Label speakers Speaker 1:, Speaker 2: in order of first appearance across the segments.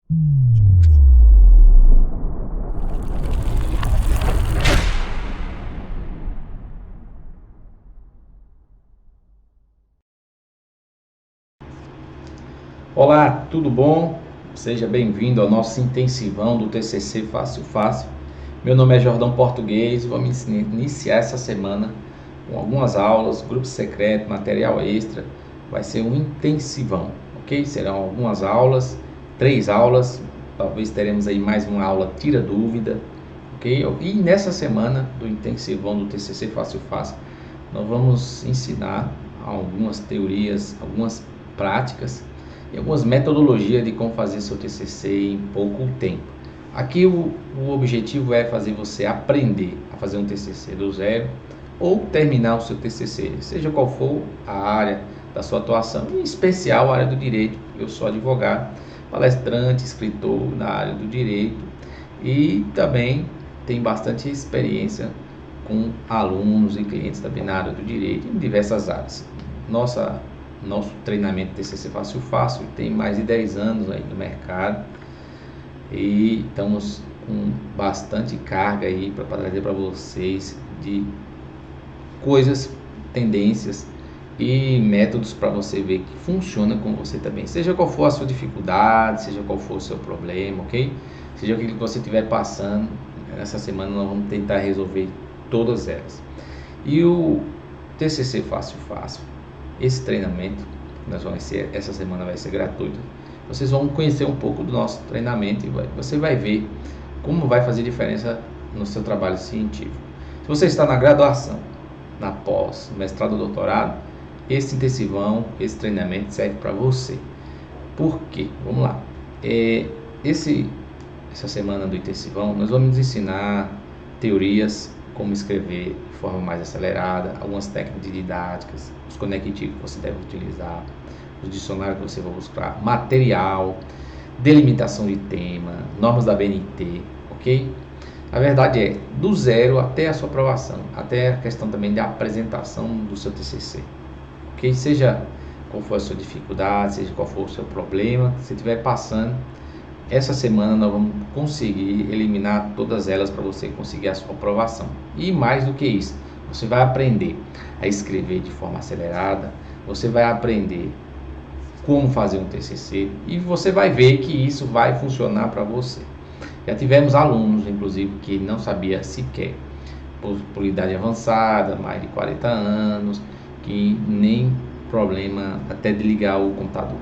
Speaker 1: Olá, tudo bom? Seja bem-vindo ao nosso intensivão do TCC Fácil Fácil. Meu nome é Jordão Português e vamos iniciar essa semana com algumas aulas, grupo secreto, material extra. Vai ser um intensivão, ok? Serão algumas aulas, 3 aulas, talvez teremos aí mais uma aula tira dúvida, ok? E nessa semana do intensivão do TCC Fácil Fácil, nós vamos ensinar algumas teorias, algumas práticas e algumas metodologias de como fazer seu TCC em pouco tempo. Aqui o objetivo é fazer você aprender a fazer um TCC do zero ou terminar o seu TCC, seja qual for a área da sua atuação, em especial a área do direito. Eu sou advogado, palestrante, escritor na área do direito e também tenho bastante experiência com alunos e clientes também na área do direito em diversas áreas. Nosso treinamento TCC Fácil Fácil tem mais de 10 anos aí no mercado e estamos com bastante carga aí para trazer para vocês de coisas, tendências e métodos para você ver que funciona com você também, seja qual for a sua dificuldade, seja qual for o seu problema, ok? Seja o que você estiver passando, nessa semana nós vamos tentar resolver todas elas. E o TCC Fácil Fácil, esse treinamento, essa semana vai ser gratuito. Vocês vão conhecer um pouco do nosso treinamento e você vai ver como vai fazer diferença no seu trabalho científico. Se você está na graduação, na pós, mestrado ou doutorado, esse intensivão, esse treinamento serve para você. Por quê? Vamos lá. Essa semana do intensivão, nós vamos ensinar teorias, como escrever de forma mais acelerada, algumas técnicas didáticas, os conectivos que você deve utilizar, os dicionários que você vai buscar, material, delimitação de tema, normas da BNT, ok? A verdade é, do zero até a sua aprovação, até a questão também da apresentação do seu TCC, ok? Seja qual for a sua dificuldade, seja qual for o seu problema, se estiver passando, essa semana nós vamos conseguir eliminar todas elas para você conseguir a sua aprovação. E mais do que isso, você vai aprender a escrever de forma acelerada, você vai aprender como fazer um TCC e você vai ver que isso vai funcionar para você. Já tivemos alunos, inclusive, que não sabia sequer, por idade avançada, mais de 40 anos, que nem problema até de ligar o computador.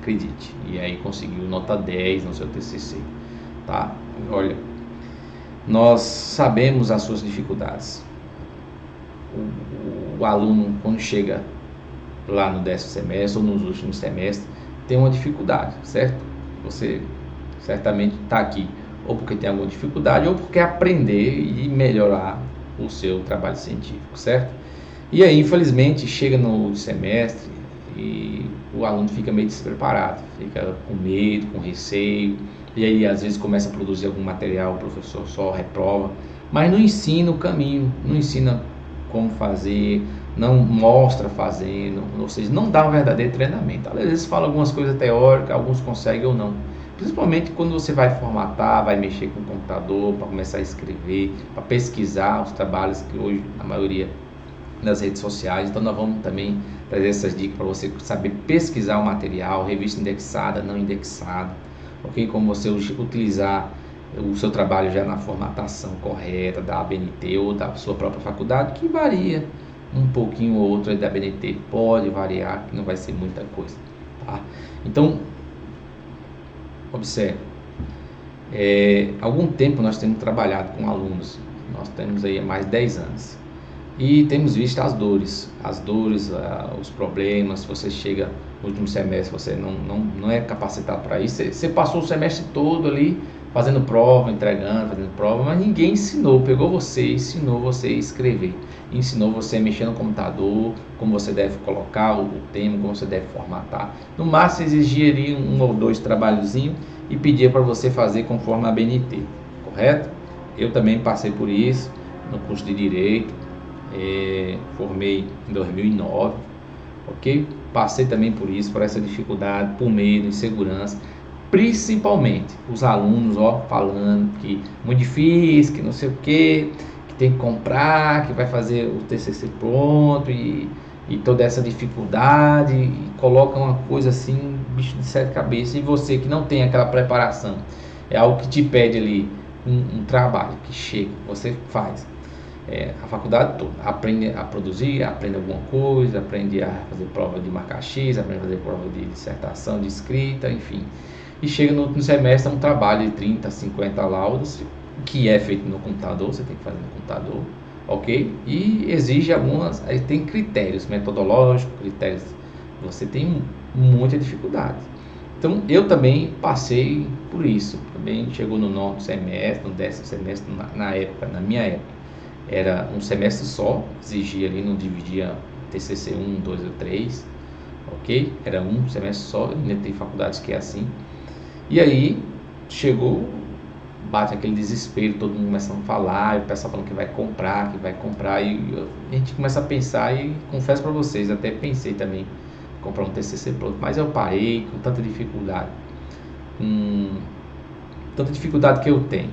Speaker 1: Acredite, e aí conseguiu nota 10 no seu TCC, tá? Olha, nós sabemos as suas dificuldades. O aluno, quando chega lá no 10º semestre ou nos últimos semestres, tem uma dificuldade, certo? Você certamente está aqui ou porque tem alguma dificuldade ou porque quer aprender e melhorar o seu trabalho científico, certo? E aí, infelizmente, chega no semestre e o aluno fica meio despreparado, fica com medo, com receio, e aí às vezes começa a produzir algum material, o professor só reprova, mas não ensina o caminho, não ensina como fazer, não mostra fazendo, ou seja, não dá um verdadeiro treinamento. Às vezes fala algumas coisas teóricas, alguns conseguem ou não, principalmente quando você vai formatar, vai mexer com o computador para começar a escrever, para pesquisar os trabalhos que hoje a maioria nas redes sociais. Então nós vamos também trazer essas dicas para você saber pesquisar o material, revista indexada, não indexada, ok? Como você utilizar o seu trabalho já na formatação correta da ABNT ou da sua própria faculdade, que varia um pouquinho ou outro da ABNT, pode variar, que não vai ser muita coisa, tá? Então, observe, algum tempo nós temos trabalhado com alunos, nós temos aí mais de 10 anos, e temos visto as dores, os problemas. Se você chega no último semestre, você não é capacitado para isso, você passou o semestre todo ali fazendo prova, entregando, fazendo prova, mas ninguém ensinou, pegou você, ensinou você a escrever, ensinou você a mexer no computador, como você deve colocar o tema, como você deve formatar. No máximo exigiria um ou dois trabalhozinhos e pedia para você fazer conforme a BNT, correto? Eu também passei por isso no curso de Direito, formei em 2009, ok? Passei também por isso, por essa dificuldade, por medo, insegurança, principalmente os alunos, falando que muito difícil, que não sei o que tem que comprar, que vai fazer o TCC pronto e toda essa dificuldade, e coloca uma coisa assim, bicho de sete cabeças, e você que não tem aquela preparação, é algo que te pede ali um trabalho, que chega, você faz. A faculdade toda, aprende a produzir, aprende alguma coisa, aprende a fazer prova de marcar X, aprende a fazer prova de dissertação, de escrita, enfim. E chega no último semestre, é um trabalho de 30, 50 laudas, que é feito no computador, você tem que fazer no computador, ok? E exige aí tem critérios metodológicos, critérios, você tem muita dificuldade. Então, eu também passei por isso, também chegou no 9º semestre, no 10º semestre, na minha época, era um semestre só, exigia ali, não dividia TCC 1, 2 ou 3, ok? Era um semestre só, ainda tem faculdades que é assim. E aí, chegou, bate aquele desespero, todo mundo começa a falar, o pessoal falando que vai comprar, e a gente começa a pensar, e confesso para vocês, até pensei também em comprar um TCC pronto, mas eu parei com tanta dificuldade, que eu tenho,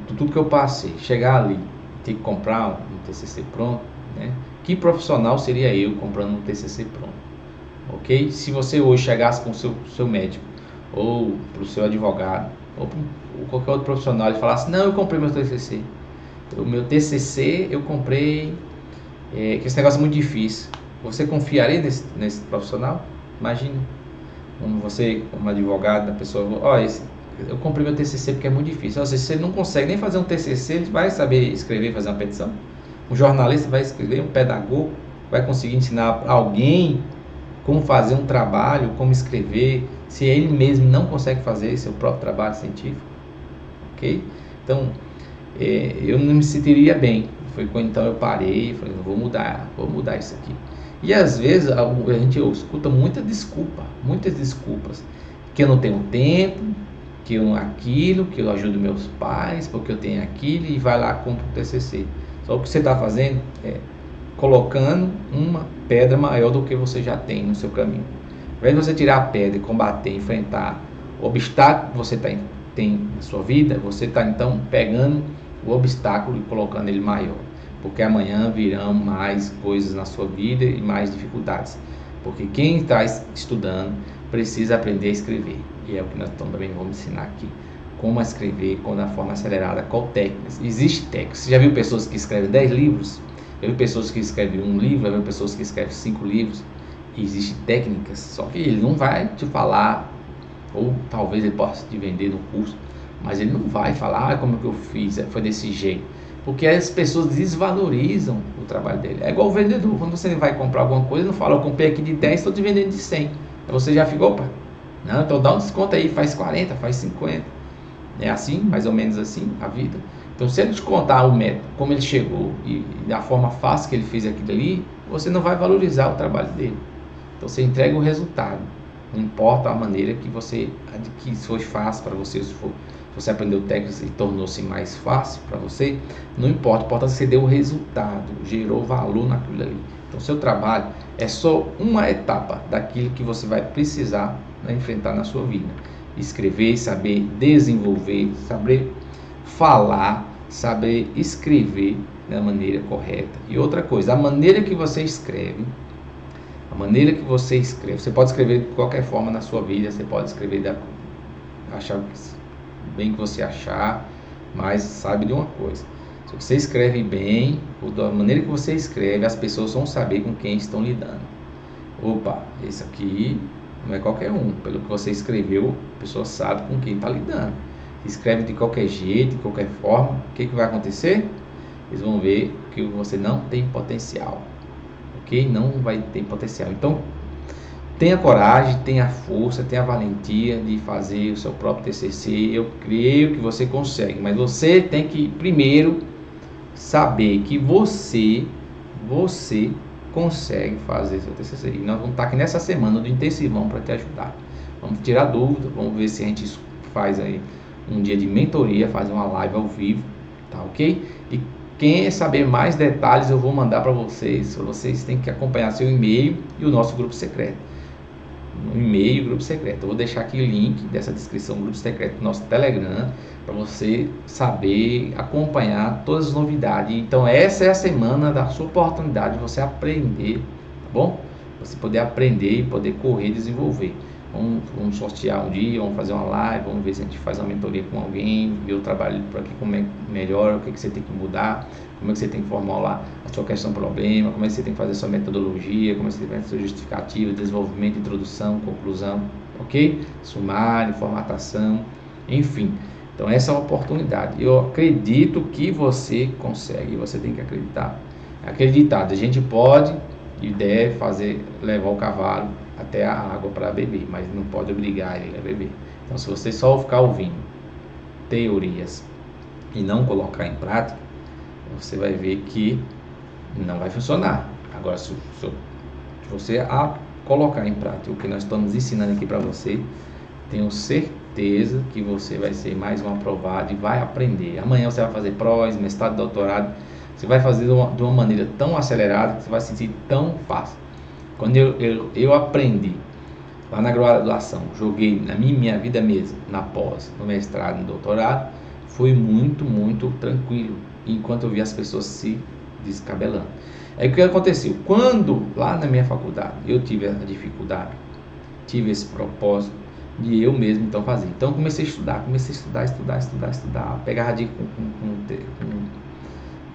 Speaker 1: tudo que eu passei, chegar ali, ter que comprar um TCC pronto, né? Que profissional seria eu comprando um TCC pronto, ok? Se você hoje chegasse com o seu médico, ou para o seu advogado, ou para qualquer outro profissional, e falasse, não, eu comprei meu TCC, eu comprei, que esse negócio é muito difícil, você confiaria nesse profissional? Imagine, como advogado, da pessoa, eu comprei meu TCC porque é muito difícil. Se você não consegue nem fazer um TCC, ele vai saber escrever, fazer uma petição? Um jornalista vai escrever, um pedagogo vai conseguir ensinar alguém como fazer um trabalho, como escrever, se ele mesmo não consegue fazer seu próprio trabalho científico, ok? Então, eu não me sentiria bem. Foi quando então eu parei, falei, vou mudar isso aqui. E às vezes a gente escuta muitas desculpas, que eu não tenho tempo, que eu ajudo meus pais, porque eu tenho aquilo, e vai lá compra o TCC. Só o que você está fazendo é colocando uma pedra maior do que você já tem no seu caminho. Ao invés de você tirar a pedra e combater, enfrentar o obstáculo que você tem na sua vida, você está então pegando o obstáculo e colocando ele maior, porque amanhã virão mais coisas na sua vida e mais dificuldades, porque quem está estudando precisa aprender a escrever, e é o que nós também vamos ensinar aqui, como escrever, da forma acelerada, qual técnica. Existe técnica. Você já viu pessoas que escrevem 10 livros? Já viu pessoas que escrevem um livro? Já viu pessoas que escrevem 5 livros? Existem técnicas, só que ele não vai te falar, ou talvez ele possa te vender no curso, mas ele não vai falar, como que eu fiz, foi desse jeito, porque as pessoas desvalorizam o trabalho dele. É igual o vendedor, quando você vai comprar alguma coisa, não fala, eu comprei aqui de 10, estou te vendendo de 100, aí você já ficou, opa, não, então dá um desconto aí, faz 40, faz 50, é assim, mais ou menos assim, a vida. Então, se ele te contar o método, como ele chegou, e da forma fácil que ele fez aquilo ali, você não vai valorizar o trabalho dele. Então, você entrega o resultado, não importa a maneira que foi fácil para você, se você aprendeu técnicas e tornou-se mais fácil para você, não importa você deu o resultado, gerou valor naquilo ali. Então, seu trabalho é só uma etapa daquilo que você vai precisar, né, enfrentar na sua vida. Escrever, saber desenvolver, saber falar, saber escrever da maneira correta. E outra coisa, a maneira que você escreve, você pode escrever de qualquer forma na sua vida, você pode escrever achar bem que você achar, mas sabe de uma coisa, se você escreve bem, da maneira que você escreve, as pessoas vão saber com quem estão lidando. Opa, esse aqui não é qualquer um, pelo que você escreveu, a pessoa sabe com quem está lidando. Escreve de qualquer jeito, de qualquer forma, o que vai acontecer? Eles vão ver que você não tem potencial, ok? Não vai ter potencial. Então, tenha coragem, tenha força, tenha valentia de fazer o seu próprio TCC. Eu creio que você consegue, mas você tem que primeiro saber que você consegue fazer seu TCC. E nós vamos estar aqui nessa semana do intensivão para te ajudar. Vamos tirar dúvida, vamos ver se a gente faz aí um dia de mentoria, faz uma live ao vivo, tá ok? E quem saber mais detalhes eu vou mandar para vocês têm que acompanhar seu e-mail e o nosso grupo secreto. no e-mail Grupo Secreto. Eu vou deixar aqui o link dessa descrição Grupo Secreto do nosso Telegram, para você saber acompanhar todas as novidades. Então essa é a semana da sua oportunidade de você aprender, tá bom? Você poder aprender e poder correr e desenvolver. Vamos sortear um dia, vamos fazer uma live, vamos ver se a gente faz uma mentoria com alguém, ver o trabalho por aqui, como é melhor, o que você tem que mudar, como é que você tem que formular a sua questão problema, como é que você tem que fazer a sua metodologia, como é que você tem que fazer a sua justificativa, desenvolvimento, introdução, conclusão, ok? Sumário, formatação, enfim. Então essa é uma oportunidade. Eu acredito que você consegue, você tem que acreditar. Acreditar, a gente pode e deve levar o cavalo até a água para beber, mas não pode obrigar ele a beber. Então se você só ficar ouvindo teorias e não colocar em prática, você vai ver que não vai funcionar. Agora, se você colocar em prática o que nós estamos ensinando aqui para você, tenho certeza que você vai ser mais um aprovado e vai aprender. Amanhã você vai fazer pós, mestrado, doutorado, você vai fazer de uma maneira tão acelerada que você vai se sentir tão fácil. Quando eu aprendi lá na graduação, joguei na minha vida mesmo, na pós, no mestrado, no doutorado, foi muito, muito tranquilo, enquanto eu vi as pessoas se descabelando. Aí o que aconteceu? Quando lá na minha faculdade eu tive a dificuldade, tive esse propósito de eu mesmo então fazer. Então comecei a estudar, pegava dica com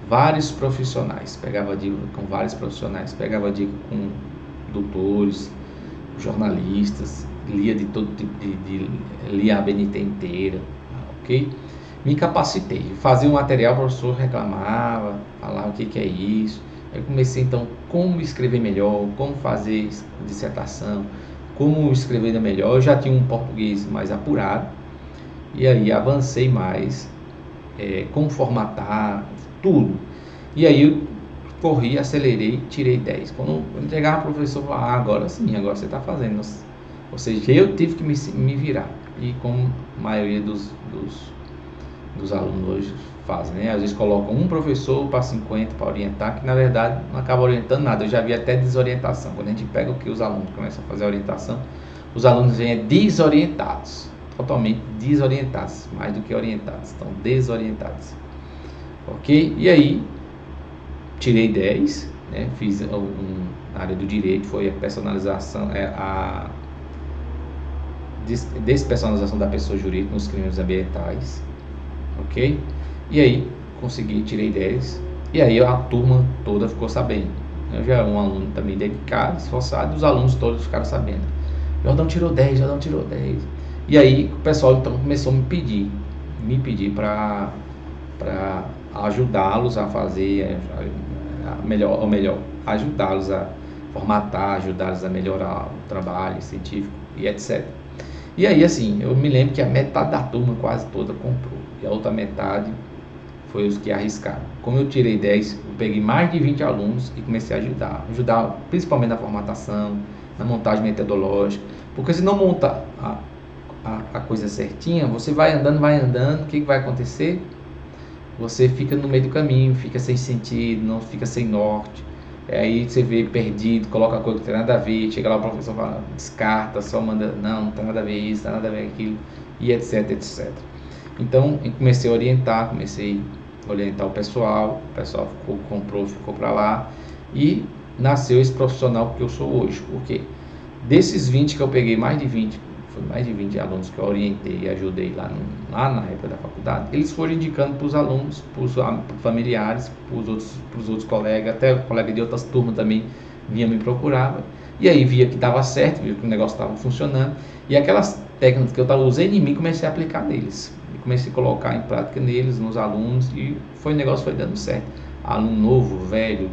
Speaker 1: vários profissionais, pegava dica com doutores, jornalistas, lia de todo tipo lia a BNT inteira, ok? Me capacitei, fazia um material, o professor reclamava, falava o que é isso. Eu comecei então como escrever melhor, como fazer dissertação, como escrever ainda melhor. Eu já tinha um português mais apurado e aí avancei mais, como formatar, tudo. E aí eu corri, acelerei, tirei 10. Quando eu entregava o professor, falava, agora sim, agora você está fazendo. Ou seja, eu tive que me virar. E como a maioria dos alunos hoje fazem, né? Às vezes colocam um professor para 50 para orientar, que na verdade não acaba orientando nada. Eu já vi até desorientação. Quando a gente pega o que os alunos começam a fazer a orientação, os alunos vêm desorientados, totalmente desorientados, mais do que orientados, estão desorientados. Ok? E aí, tirei 10, né? Fiz na área do direito, foi a personalização, a despersonalização da pessoa jurídica nos crimes ambientais, ok? E aí, consegui, tirei 10, e aí a turma toda ficou sabendo. Eu já era um aluno também dedicado, esforçado, e os alunos todos ficaram sabendo. Jordão tirou 10, Jordão tirou 10. E aí, o pessoal então começou a me pedir para ajudá-los a fazer ajudá-los a formatar, ajudá-los a melhorar o trabalho científico e etc. E aí, assim, eu me lembro que a metade da turma quase toda comprou, e a outra metade foi os que arriscaram. Como eu tirei 10, eu peguei mais de 20 alunos e comecei a ajudar principalmente na formatação, na montagem metodológica, porque se não monta a coisa certinha, você vai andando, o que vai acontecer? Você fica no meio do caminho, fica sem sentido, não fica sem norte. Aí você vê perdido, coloca coisa que não tem nada a ver, chega lá o professor fala, descarta, só manda, não tem nada a ver isso, não tem nada a ver aquilo, e etc, etc. Então eu comecei a orientar o pessoal ficou para lá, e nasceu esse profissional que eu sou hoje. Por quê? Desses 20 que eu peguei, mais de 20 alunos que eu orientei e ajudei lá na época da faculdade, eles foram indicando para os alunos, para os familiares, para os outros colegas, até colega de outras turmas também vinha me procurava, e aí via que dava certo, via que o negócio estava funcionando, e aquelas técnicas que eu estava usando em mim, comecei a aplicar neles, comecei a colocar em prática neles, nos alunos, e o negócio foi dando certo. Aluno novo, velho,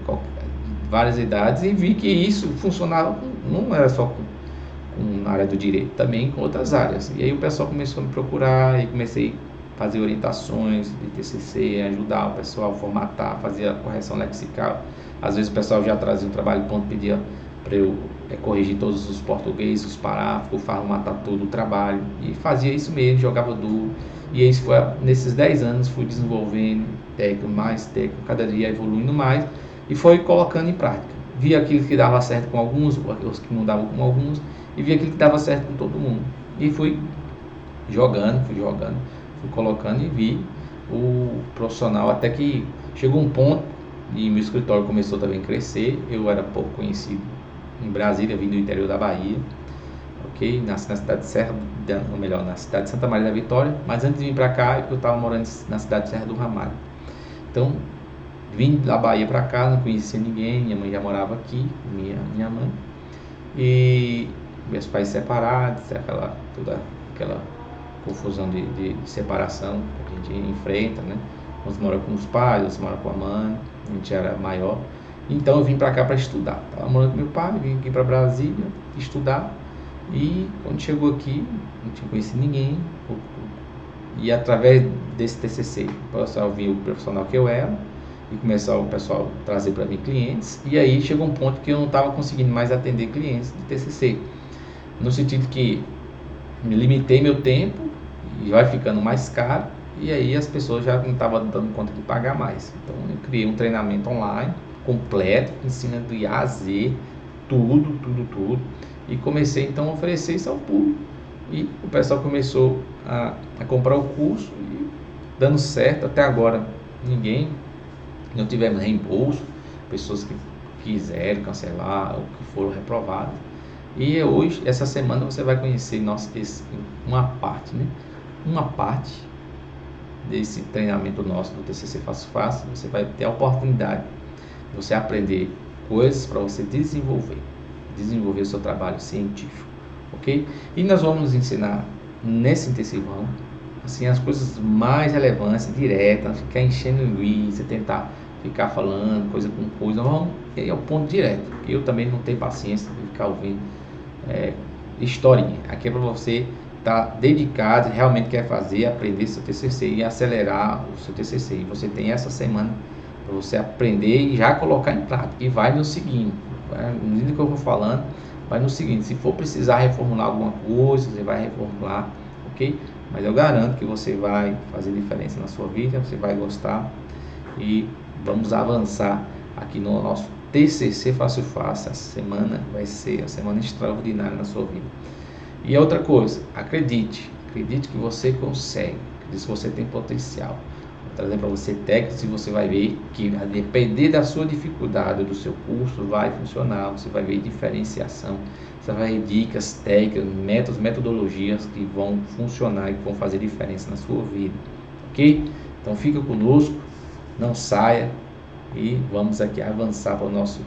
Speaker 1: várias idades, e vi que isso funcionava, não era só na área do direito, também com outras áreas. E aí o pessoal começou a me procurar, e comecei a fazer orientações de TCC, ajudar o pessoal a formatar, fazer a correção lexical. Às vezes o pessoal já trazia um trabalho pronto, pedia para eu corrigir todos os portugueses, os parágrafos, formatar todo o trabalho, e fazia isso mesmo, jogava duro. E isso foi, nesses 10 anos, fui desenvolvendo técnico, cada dia evoluindo mais, e foi colocando em prática. Vi aquilo que dava certo com alguns, os que não davam com alguns, e vi aquilo que dava certo com todo mundo. E fui jogando, fui colocando e vi o profissional, até que chegou um ponto e meu escritório começou também a crescer. Eu era pouco conhecido em Brasília, vim do interior da Bahia, ok? Nasci na cidade de Serra, ou melhor, na cidade de Santa Maria da Vitória, mas antes de vir para cá, eu estava morando na cidade de Serra do Ramalho. Então, vim da Bahia para cá, não conhecia ninguém, minha mãe já morava aqui, minha mãe, e meus pais separados, toda aquela confusão de separação que a gente enfrenta, né? Uns moram com os pais, outros moram com a mãe, a gente era maior. Então eu vim para cá para estudar. Estava morando com meu pai, vim aqui para Brasília estudar. E quando chegou aqui, não tinha conhecido ninguém. E através desse TCC, o pessoal viu o profissional que eu era e começou o pessoal a trazer para mim clientes. E aí chegou um ponto que eu não estava conseguindo mais atender clientes de TCC. No sentido que me limitei meu tempo e vai ficando mais caro, e aí as pessoas já não estavam dando conta de pagar mais. Então eu criei um treinamento online completo, que ensina do A a Z, tudo, e comecei então a oferecer isso ao público, e o pessoal começou a comprar o curso, e dando certo. Até agora não tivemos reembolso, pessoas que quiseram cancelar ou que foram reprovadas. E hoje, essa semana, você vai conhecer uma parte desse treinamento nosso do TCC Fácil. Você vai ter a oportunidade de você aprender coisas para você desenvolver o seu trabalho científico, ok? E nós vamos ensinar nesse intensivão assim, as coisas mais relevantes, diretas, ficar enchendo linguiça, tentar ficar falando coisa com coisa, vamos ir ao ponto direto. Eu também não tenho paciência de ficar ouvindo historinha. Aqui é para você estar dedicado, realmente quer fazer, aprender seu TCC e acelerar o seu TCC. E você tem essa semana para você aprender e já colocar em prática. E vai no seguinte, no vídeo que eu vou falando, vai no seguinte: se for precisar reformular alguma coisa, você vai reformular, ok? Mas eu garanto que você vai fazer diferença na sua vida, você vai gostar, e vamos avançar aqui no nosso TCC Fácil. Essa semana vai ser a semana extraordinária na sua vida. E outra coisa, acredite que você consegue, acredite que você tem potencial. Vou trazer para você técnicas e você vai ver que, a depender da sua dificuldade do seu curso, vai funcionar. Você vai ver diferenciação, você vai ver dicas, técnicas, métodos, metodologias que vão funcionar e que vão fazer diferença na sua vida, ok? Então fica conosco, não saia, e vamos aqui avançar para o nosso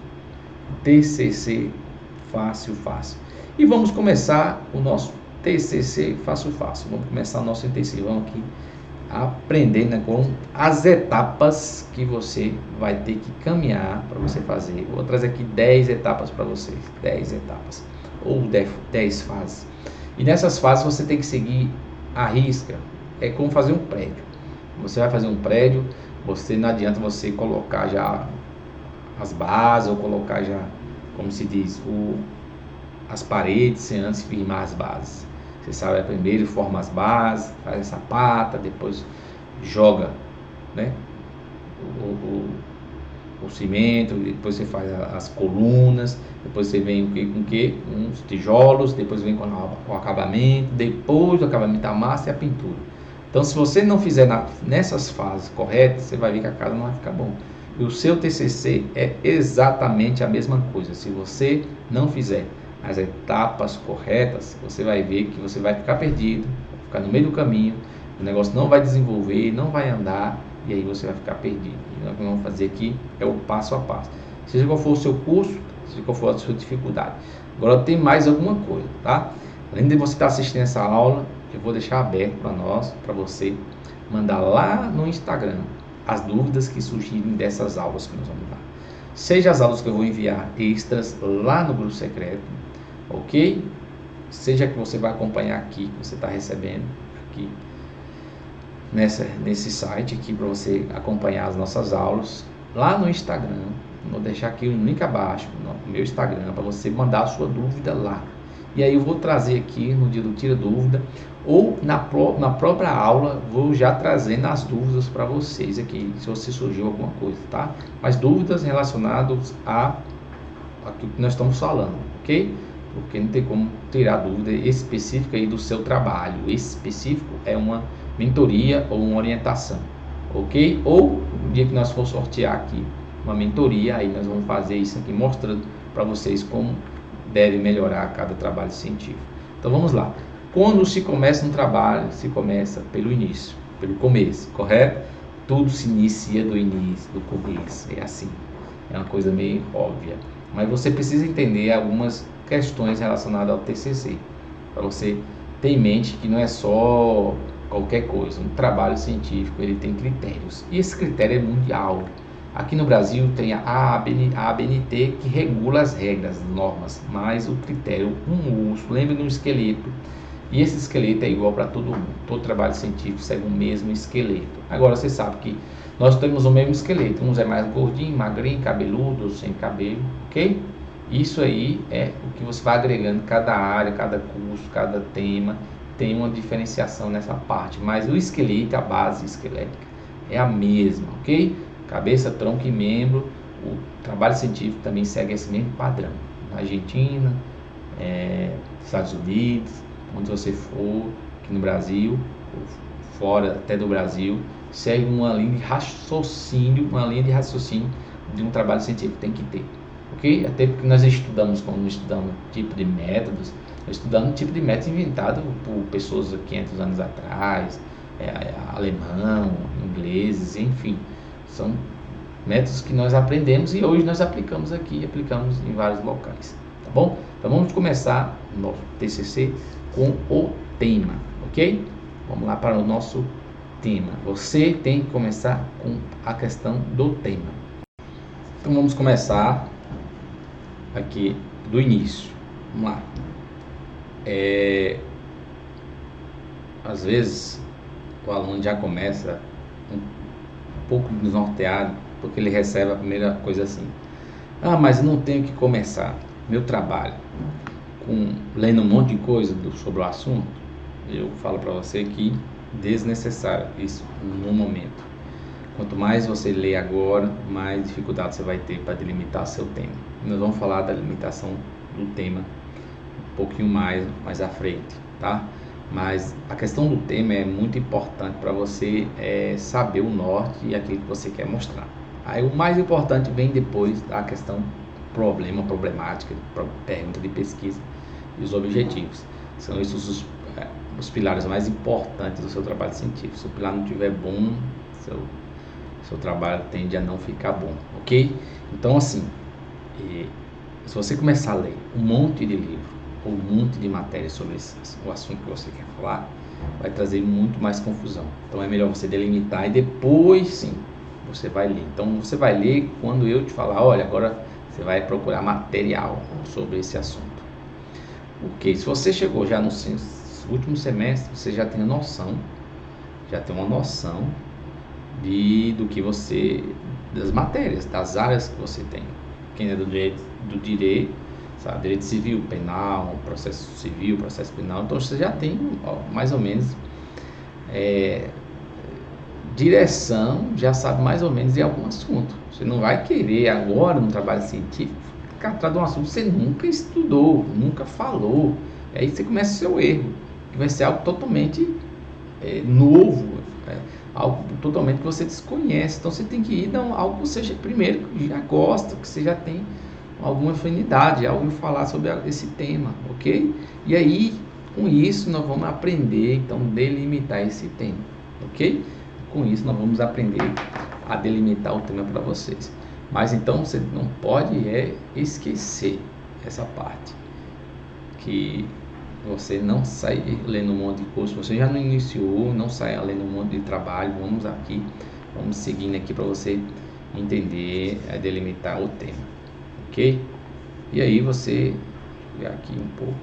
Speaker 1: TCC Fácil. E vamos começar o nosso TCC Fácil. Vamos começar o nosso intensivão aqui, aprendendo com as etapas que você vai ter que caminhar para você fazer. Vou trazer aqui 10 etapas para vocês, 10 etapas, ou 10 fases. E nessas fases você tem que seguir à risca. É como fazer um prédio. Você vai fazer um prédio, não adianta você colocar já as bases, ou colocar já, como se diz, as paredes, sem antes firmar as bases. Você sabe, primeiro forma as bases, faz essa pata, depois joga, né, o cimento, depois você faz as colunas, depois você vem com uns tijolos, depois vem com o acabamento, depois do acabamento a massa e a pintura. Então, se você não fizer nessas fases corretas, você vai ver que a casa não vai ficar bom. E o seu TCC é exatamente a mesma coisa. Se você não fizer as etapas corretas, você vai ver que você vai ficar perdido, vai ficar no meio do caminho, o negócio não vai desenvolver, não vai andar, e aí você vai ficar perdido. E o que vamos fazer aqui é o passo a passo. Seja qual for o seu curso, seja qual for a sua dificuldade. Agora tem mais alguma coisa, tá? Além de você estar assistindo essa aula, eu vou deixar aberto para você mandar lá no Instagram as dúvidas que surgirem dessas aulas que nós vamos dar. Seja as aulas que eu vou enviar extras lá no grupo secreto, ok? Seja que você vai acompanhar aqui, que você está recebendo aqui nesse site aqui, para você acompanhar as nossas aulas lá no Instagram. Vou deixar aqui o link abaixo no meu Instagram para você mandar a sua dúvida lá. E aí eu vou trazer aqui no dia do Tira Dúvida, ou na própria aula, vou já trazendo as dúvidas para vocês aqui, se você surgiu alguma coisa, tá? Mas dúvidas relacionadas a aquilo que nós estamos falando, ok? porque não tem como tirar dúvida específica aí do seu trabalho. Esse específico é uma mentoria ou uma orientação, ok? Ou no dia que nós for sortear aqui uma mentoria, aí nós vamos fazer isso aqui mostrando para vocês como deve melhorar cada trabalho científico. Então vamos lá. Quando se começa um trabalho, se começa pelo início, pelo começo, correto? Tudo se inicia do início, do começo, é assim. É uma coisa meio óbvia. Mas você precisa entender algumas questões relacionadas ao TCC, para você ter em mente que não é só qualquer coisa. Um trabalho científico, ele tem critérios, e esse critério é mundial. Aqui no Brasil tem a ABNT, que regula as regras, normas, mas o critério, um osso, lembra de um esqueleto, e esse esqueleto é igual para todo mundo. Todo trabalho científico segue o mesmo esqueleto. Agora você sabe que nós temos o mesmo esqueleto, uns é mais gordinho, magrinho, cabeludo, sem cabelo, ok? Isso aí é o que você vai agregando, cada área, cada curso, cada tema tem uma diferenciação nessa parte, mas o esqueleto, a base esquelética é a mesma, ok? Cabeça, tronco e membro. O trabalho científico também segue esse mesmo padrão. Na Argentina, Estados Unidos, onde você for, aqui no Brasil, ou fora até do Brasil, segue uma linha de raciocínio, de um trabalho científico, tem que ter, ok? Até porque nós estudamos, quando estudamos tipo de métodos, estudando tipo de método inventado por pessoas há 500 anos atrás, alemão, ingleses, enfim, são métodos que nós aprendemos e hoje nós aplicamos aqui, aplicamos em vários locais, tá bom? Então vamos começar o nosso TCC com o tema, ok? Vamos lá para o nosso tema. Você tem que começar com a questão do tema. Então vamos começar aqui do início. Vamos lá. Às vezes o aluno já começa um pouco desnorteado, porque ele recebe a primeira coisa assim: ah, mas eu não tenho que começar meu trabalho lendo um monte de coisa sobre o assunto. Eu falo para você que desnecessário isso no momento. Quanto mais você lê agora, mais dificuldade você vai ter para delimitar seu tema. Nós vamos falar da delimitação do tema um pouquinho mais à frente, tá? Mas a questão do tema é muito importante para você saber o norte e aquilo que você quer mostrar. Aí o mais importante vem depois da questão problemática, pergunta de pesquisa e os objetivos. São esses os pilares mais importantes do seu trabalho científico. Se o pilar não estiver bom, seu trabalho tende a não ficar bom, ok? Então, assim, se você começar a ler um monte de livro ou um monte de matéria sobre o assunto que você quer falar, vai trazer muito mais confusão. Então é melhor você delimitar e depois sim você vai ler. Então você vai ler quando eu te falar: olha, agora você vai procurar material sobre esse assunto. Ok? Se você chegou já no último semestre, você já tem uma noção do que você, das matérias, das áreas que você tem. Quem é do direito, sabe, direito civil, penal, processo civil, processo penal, então você já tem mais ou menos direção, já sabe mais ou menos de algum assunto. Você não vai querer agora no trabalho científico ficar atrás de um assunto que você nunca estudou, nunca falou. Aí você começa o seu erro, que vai ser algo totalmente novo, algo totalmente que você desconhece. Então você tem que ir a algo que você primeiro já gosta, que você já tem alguma afinidade, já ouviu falar sobre esse tema, ok? E aí, com isso, nós vamos aprender, então, delimitar esse tema, ok? Com isso, nós vamos aprender a delimitar o tema para vocês. Mas, então, você não pode esquecer essa parte, que você não sai lendo um monte de curso, você já não iniciou, não sai lendo um monte de trabalho. Vamos seguindo aqui para você entender, delimitar o tema. Ok? E aí você, aqui um pouco,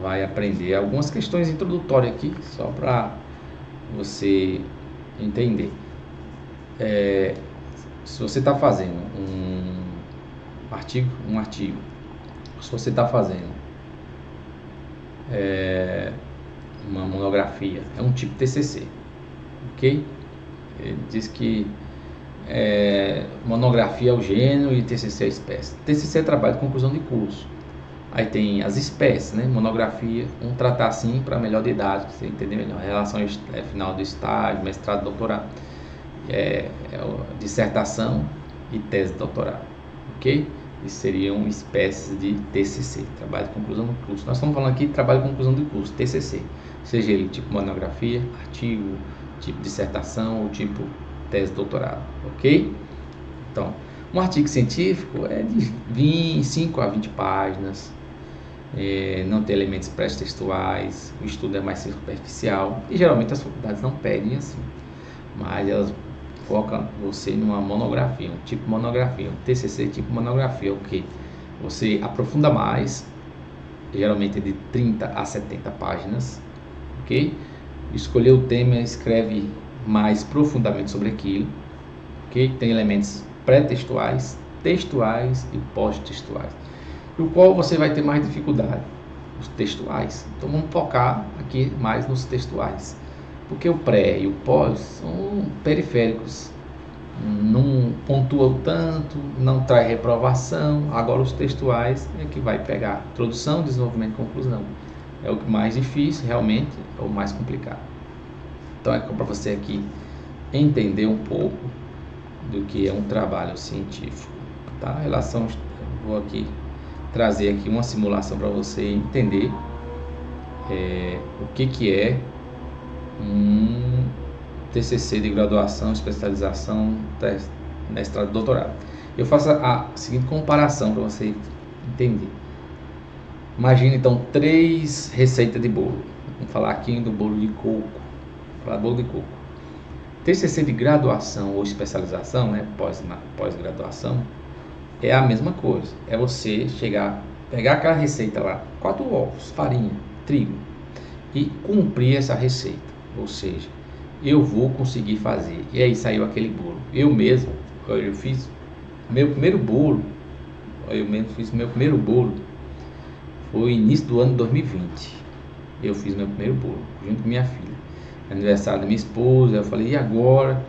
Speaker 1: vai aprender algumas questões introdutórias aqui, só para você entender. Se você está fazendo um artigo, se você está fazendo uma monografia, é um tipo de TCC, ok? Ele diz que monografia é o gênero e TCC é a espécie. TCC é trabalho de conclusão de curso. Aí tem as espécies, né? Monografia, tratar assim para melhor didática, você entender melhor. Relação final do estágio, mestrado, doutorado, dissertação e tese de doutorado, ok? Isso seriam espécies de TCC, trabalho de conclusão do curso. Nós estamos falando aqui de trabalho de conclusão do curso, TCC, seja ele tipo monografia, artigo, tipo dissertação ou tipo tese de doutorado, ok? Então, um artigo científico é de 5 a 20 páginas, não tem elementos pré-textuais, o estudo é mais superficial e geralmente as faculdades não pedem assim, mas elas focam você numa monografia, um tipo monografia, um TCC tipo monografia, o que você aprofunda mais, geralmente é de 30 a 70 páginas, ok? Escolher o tema, escreve mais profundamente sobre aquilo, ok? Tem elementos pré-textuais, textuais e pós-textuais, o qual você vai ter mais dificuldade, os textuais. Então vamos focar aqui mais nos textuais, porque o pré e o pós são periféricos, não pontuam tanto, não traz reprovação. Agora os textuais é que vai pegar introdução, desenvolvimento e conclusão, é o mais difícil, realmente é o mais complicado. Então é para você aqui entender um pouco do que é um trabalho científico, tá? Vou aqui trazer aqui uma simulação para você entender o que é um TCC de graduação, especialização, mestrado, doutorado. Eu faço a seguinte comparação para você entender. Imagina então 3 receitas de bolo. Vamos falar aqui do bolo de coco. Vou falar bolo de coco. TCC de graduação ou especialização, né, pós-graduação, é a mesma coisa. É você pegar aquela receita lá, 4 ovos, farinha, trigo, e cumprir essa receita. Ou seja, eu vou conseguir fazer. E aí saiu aquele bolo. Eu fiz meu primeiro bolo. Foi início do ano 2020. Eu fiz meu primeiro bolo junto com minha filha. Aniversário da minha esposa. Eu falei, e agora?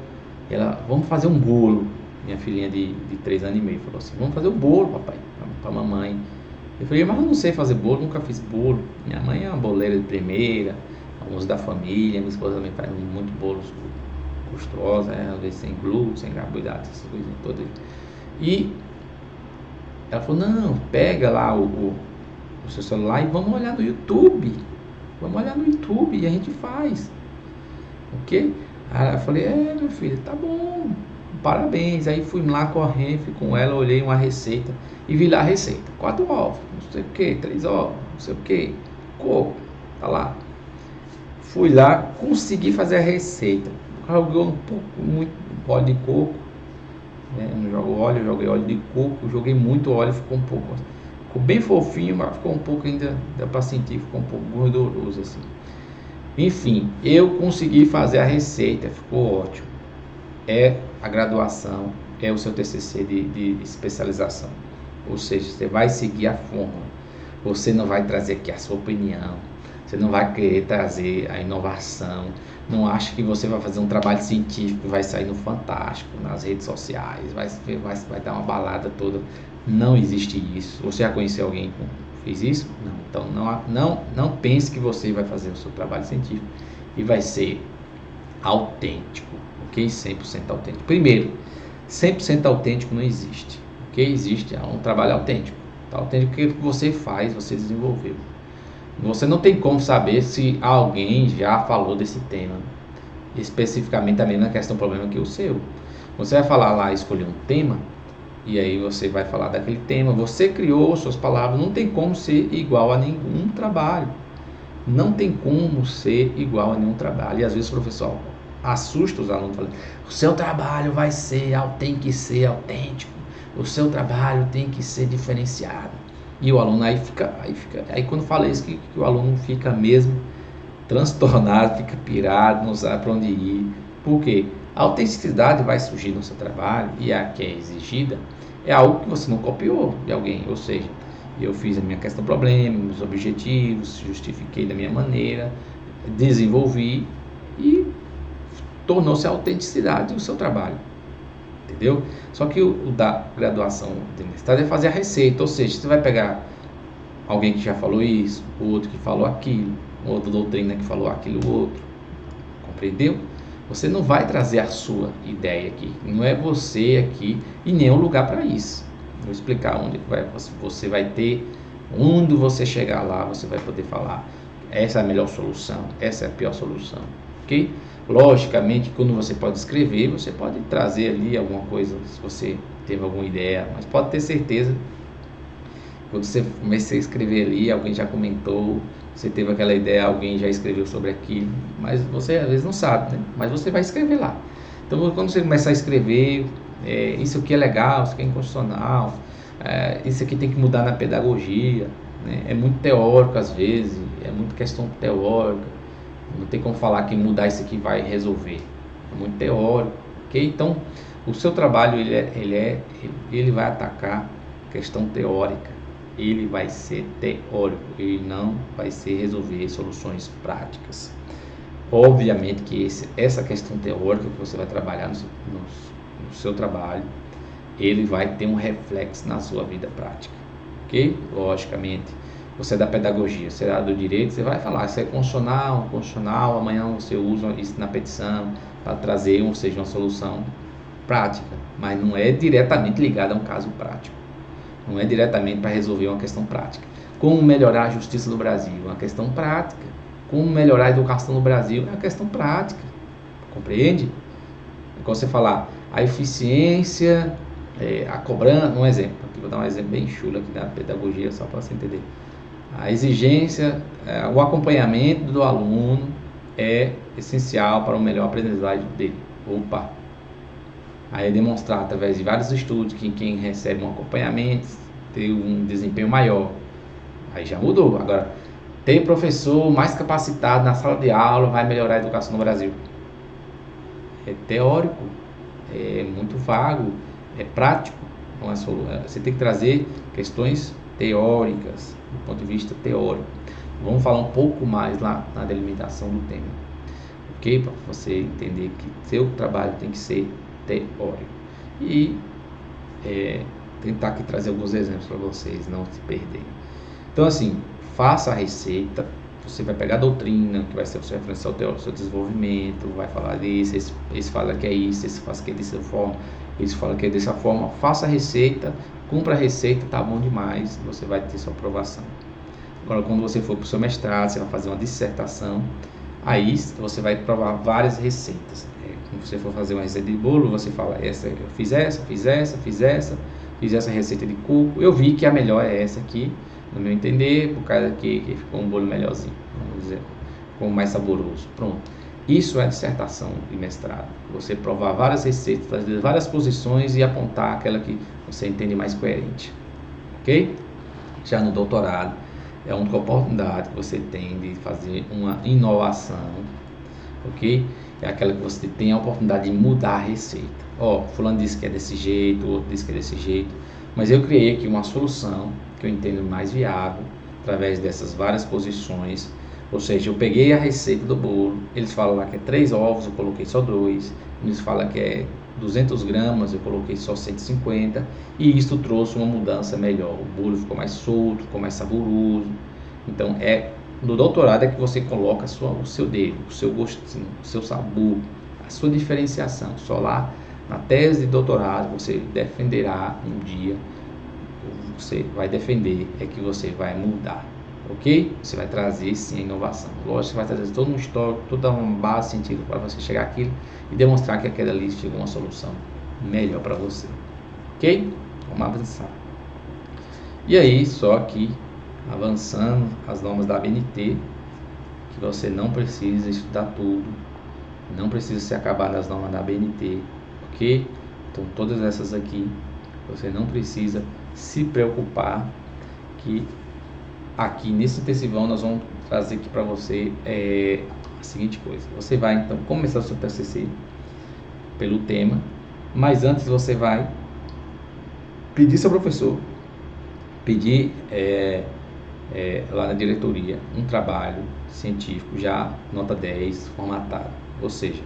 Speaker 1: Ela, vamos fazer um bolo. Minha filhinha de 3 anos e meio falou assim, vamos fazer um bolo, papai, para mamãe. Eu falei, mas eu não sei fazer bolo, nunca fiz bolo. Minha mãe é uma boleira de primeira, alguns da família, minha esposa também faz muito bolos gostosos, às vezes sem glúten, sem carboidrato, essas coisas todas. E ela falou, não, pega lá o seu celular e vamos olhar no YouTube. Vamos olhar no YouTube e a gente faz. Ok? Aí eu falei, meu filho, tá bom, parabéns. Aí fui lá correndo, fui com ela, olhei uma receita e vi lá a receita. 4 ovos, não sei o que, 3 ovos, não sei o que, coco, tá lá. Fui lá, consegui fazer a receita. Joguei muito óleo de coco, não jogo óleo, joguei óleo de coco, joguei muito óleo, ficou um pouco, ficou bem fofinho, mas ficou um pouco ainda, dá para sentir, ficou um pouco gorduroso assim. Enfim, eu consegui fazer a receita, ficou ótimo. É a graduação, é o seu TCC de especialização. Ou seja, você vai seguir a fórmula. Você não vai trazer aqui a sua opinião. Você não vai querer trazer a inovação. Não acha que você vai fazer um trabalho científico, vai sair no Fantástico, nas redes sociais, vai dar uma balada toda. Não existe isso. Você já conheceu alguém que fez isso? Não. Então não pense que você vai fazer o seu trabalho científico e vai ser autêntico, ok? 100% autêntico. Primeiro, 100% autêntico não existe, ok? Existe um trabalho autêntico. Tá? Autêntico que você faz, você desenvolveu. Você não tem como saber se alguém já falou desse tema, especificamente a mesma questão, problema que o seu. Você vai falar lá, escolher um tema, e aí você vai falar daquele tema, você criou suas palavras, não tem como ser igual a nenhum trabalho. Não tem como ser igual a nenhum trabalho. E às vezes o professor assusta os alunos, falando, o seu trabalho tem que ser autêntico, o seu trabalho tem que ser diferenciado. E o aluno aí quando fala isso, que o aluno fica mesmo transtornado, fica pirado, não sabe para onde ir. Por quê? A autenticidade vai surgir no seu trabalho, e a que é exigida é algo que você não copiou de alguém. Ou seja, eu fiz a minha questão problema, meus objetivos, justifiquei da minha maneira, desenvolvi e tornou-se a autenticidade do seu trabalho. Entendeu? Só que o da graduação de mestrado é fazer a receita, ou seja, você vai pegar alguém que já falou isso, outro que falou aquilo, outra doutrina que falou aquilo outro. Compreendeu? Você não vai trazer a sua ideia aqui. Não é você aqui e nem um lugar para isso. Vou explicar onde você vai ter, onde você chegar lá, você vai poder falar. Essa é a melhor solução, essa é a pior solução. Ok? Logicamente, quando você pode escrever, você pode trazer ali alguma coisa, se você teve alguma ideia, mas pode ter certeza, quando você começar a escrever ali, alguém já comentou, você teve aquela ideia, alguém já escreveu sobre aquilo, mas você às vezes não sabe, né? Mas você vai escrever lá. Então, quando você começar a escrever, isso aqui é legal, isso aqui é inconstitucional, isso aqui tem que mudar na pedagogia, né? É muito teórico às vezes, é muito questão teórica, não tem como falar que mudar isso aqui vai resolver, é muito teórico, ok? Então, o seu trabalho ele vai atacar questão teórica, ele vai ser teórico, ele não vai ser resolver soluções práticas. Obviamente que essa questão teórica que você vai trabalhar no seu trabalho, ele vai ter um reflexo na sua vida prática, ok? Logicamente, você é da pedagogia, você é do direito, você vai falar, isso é constitucional, amanhã você usa isso na petição para trazer, ou seja, uma solução prática, mas não é diretamente ligada a um caso prático, não é diretamente para resolver uma questão prática. Como melhorar a justiça do Brasil? Uma questão prática. Como melhorar a educação no Brasil? É uma questão prática, compreende? É como você falar, a eficiência, a cobrança, um exemplo, aqui vou dar um exemplo bem chulo aqui da pedagogia, só para você entender. A exigência, o acompanhamento do aluno é essencial para o melhor aprendizagem dele. Opa! Aí é demonstrar através de vários estudos que quem recebe um acompanhamento tem um desempenho maior. Aí já mudou. Agora, ter professor mais capacitado na sala de aula vai melhorar a educação no Brasil. É teórico, é muito vago, é prático. Não é só, você tem que trazer questões teóricas, do ponto de vista teórico. Vamos falar um pouco mais lá na delimitação do tema, ok? Para você entender que seu trabalho tem que ser teórico. E tentar aqui trazer alguns exemplos para vocês não se perderem. Então, assim, faça a receita. Você vai pegar a doutrina, que vai ser o seu referencial teórico, seu desenvolvimento, vai falar disso, esse fala que é isso, esse fala que é dessa forma, esse fala que é dessa forma. Faça a receita, cumpra a receita, tá bom demais, você vai ter sua aprovação. Agora, quando você for para o seu mestrado, você vai fazer uma dissertação, aí você vai provar várias receitas. Quando você for fazer uma receita de bolo, você fala, eu fiz essa receita de coco, eu vi que a melhor é essa aqui, no meu entender, por causa que ficou um bolo melhorzinho, vamos dizer, ficou mais saboroso. Pronto. Isso é dissertação de mestrado. Você provar várias receitas, fazer várias posições e apontar aquela que você entende mais coerente. Ok? Já no doutorado, é a única oportunidade que você tem de fazer uma inovação. Ok? É aquela que você tem a oportunidade de mudar a receita. Fulano disse que é desse jeito, outro disse que é desse jeito, mas eu criei aqui uma solução que eu entendo mais viável, através dessas várias posições. Ou seja, eu peguei a receita do bolo, eles falam lá que é 3 ovos, eu coloquei só 2, eles falam que é 200 gramas, eu coloquei só 150, e isso trouxe uma mudança melhor, o bolo ficou mais solto, ficou mais saboroso. Então, no doutorado é que você coloca o seu dedo, o seu gostinho, o seu sabor, a sua diferenciação. Só lá na tese de doutorado você defenderá um dia, você vai defender, é que você vai mudar, ok? Você vai trazer sim a inovação. Lógico que vai trazer todo um histórico, toda uma base científica para você chegar àquilo e demonstrar que aquela ali chegou uma solução melhor para você, ok? Vamos avançar. E aí, só aqui, avançando as normas da ABNT, que você não precisa estudar tudo, não precisa se acabar nas normas da ABNT, ok? Então, todas essas aqui, você não precisa se preocupar, que aqui nesse intensivão nós vamos trazer aqui para você a seguinte coisa. Você vai então começar o seu TCC pelo tema, mas antes você vai pedir seu professor, pedir lá na diretoria um trabalho científico já nota 10 formatado, ou seja,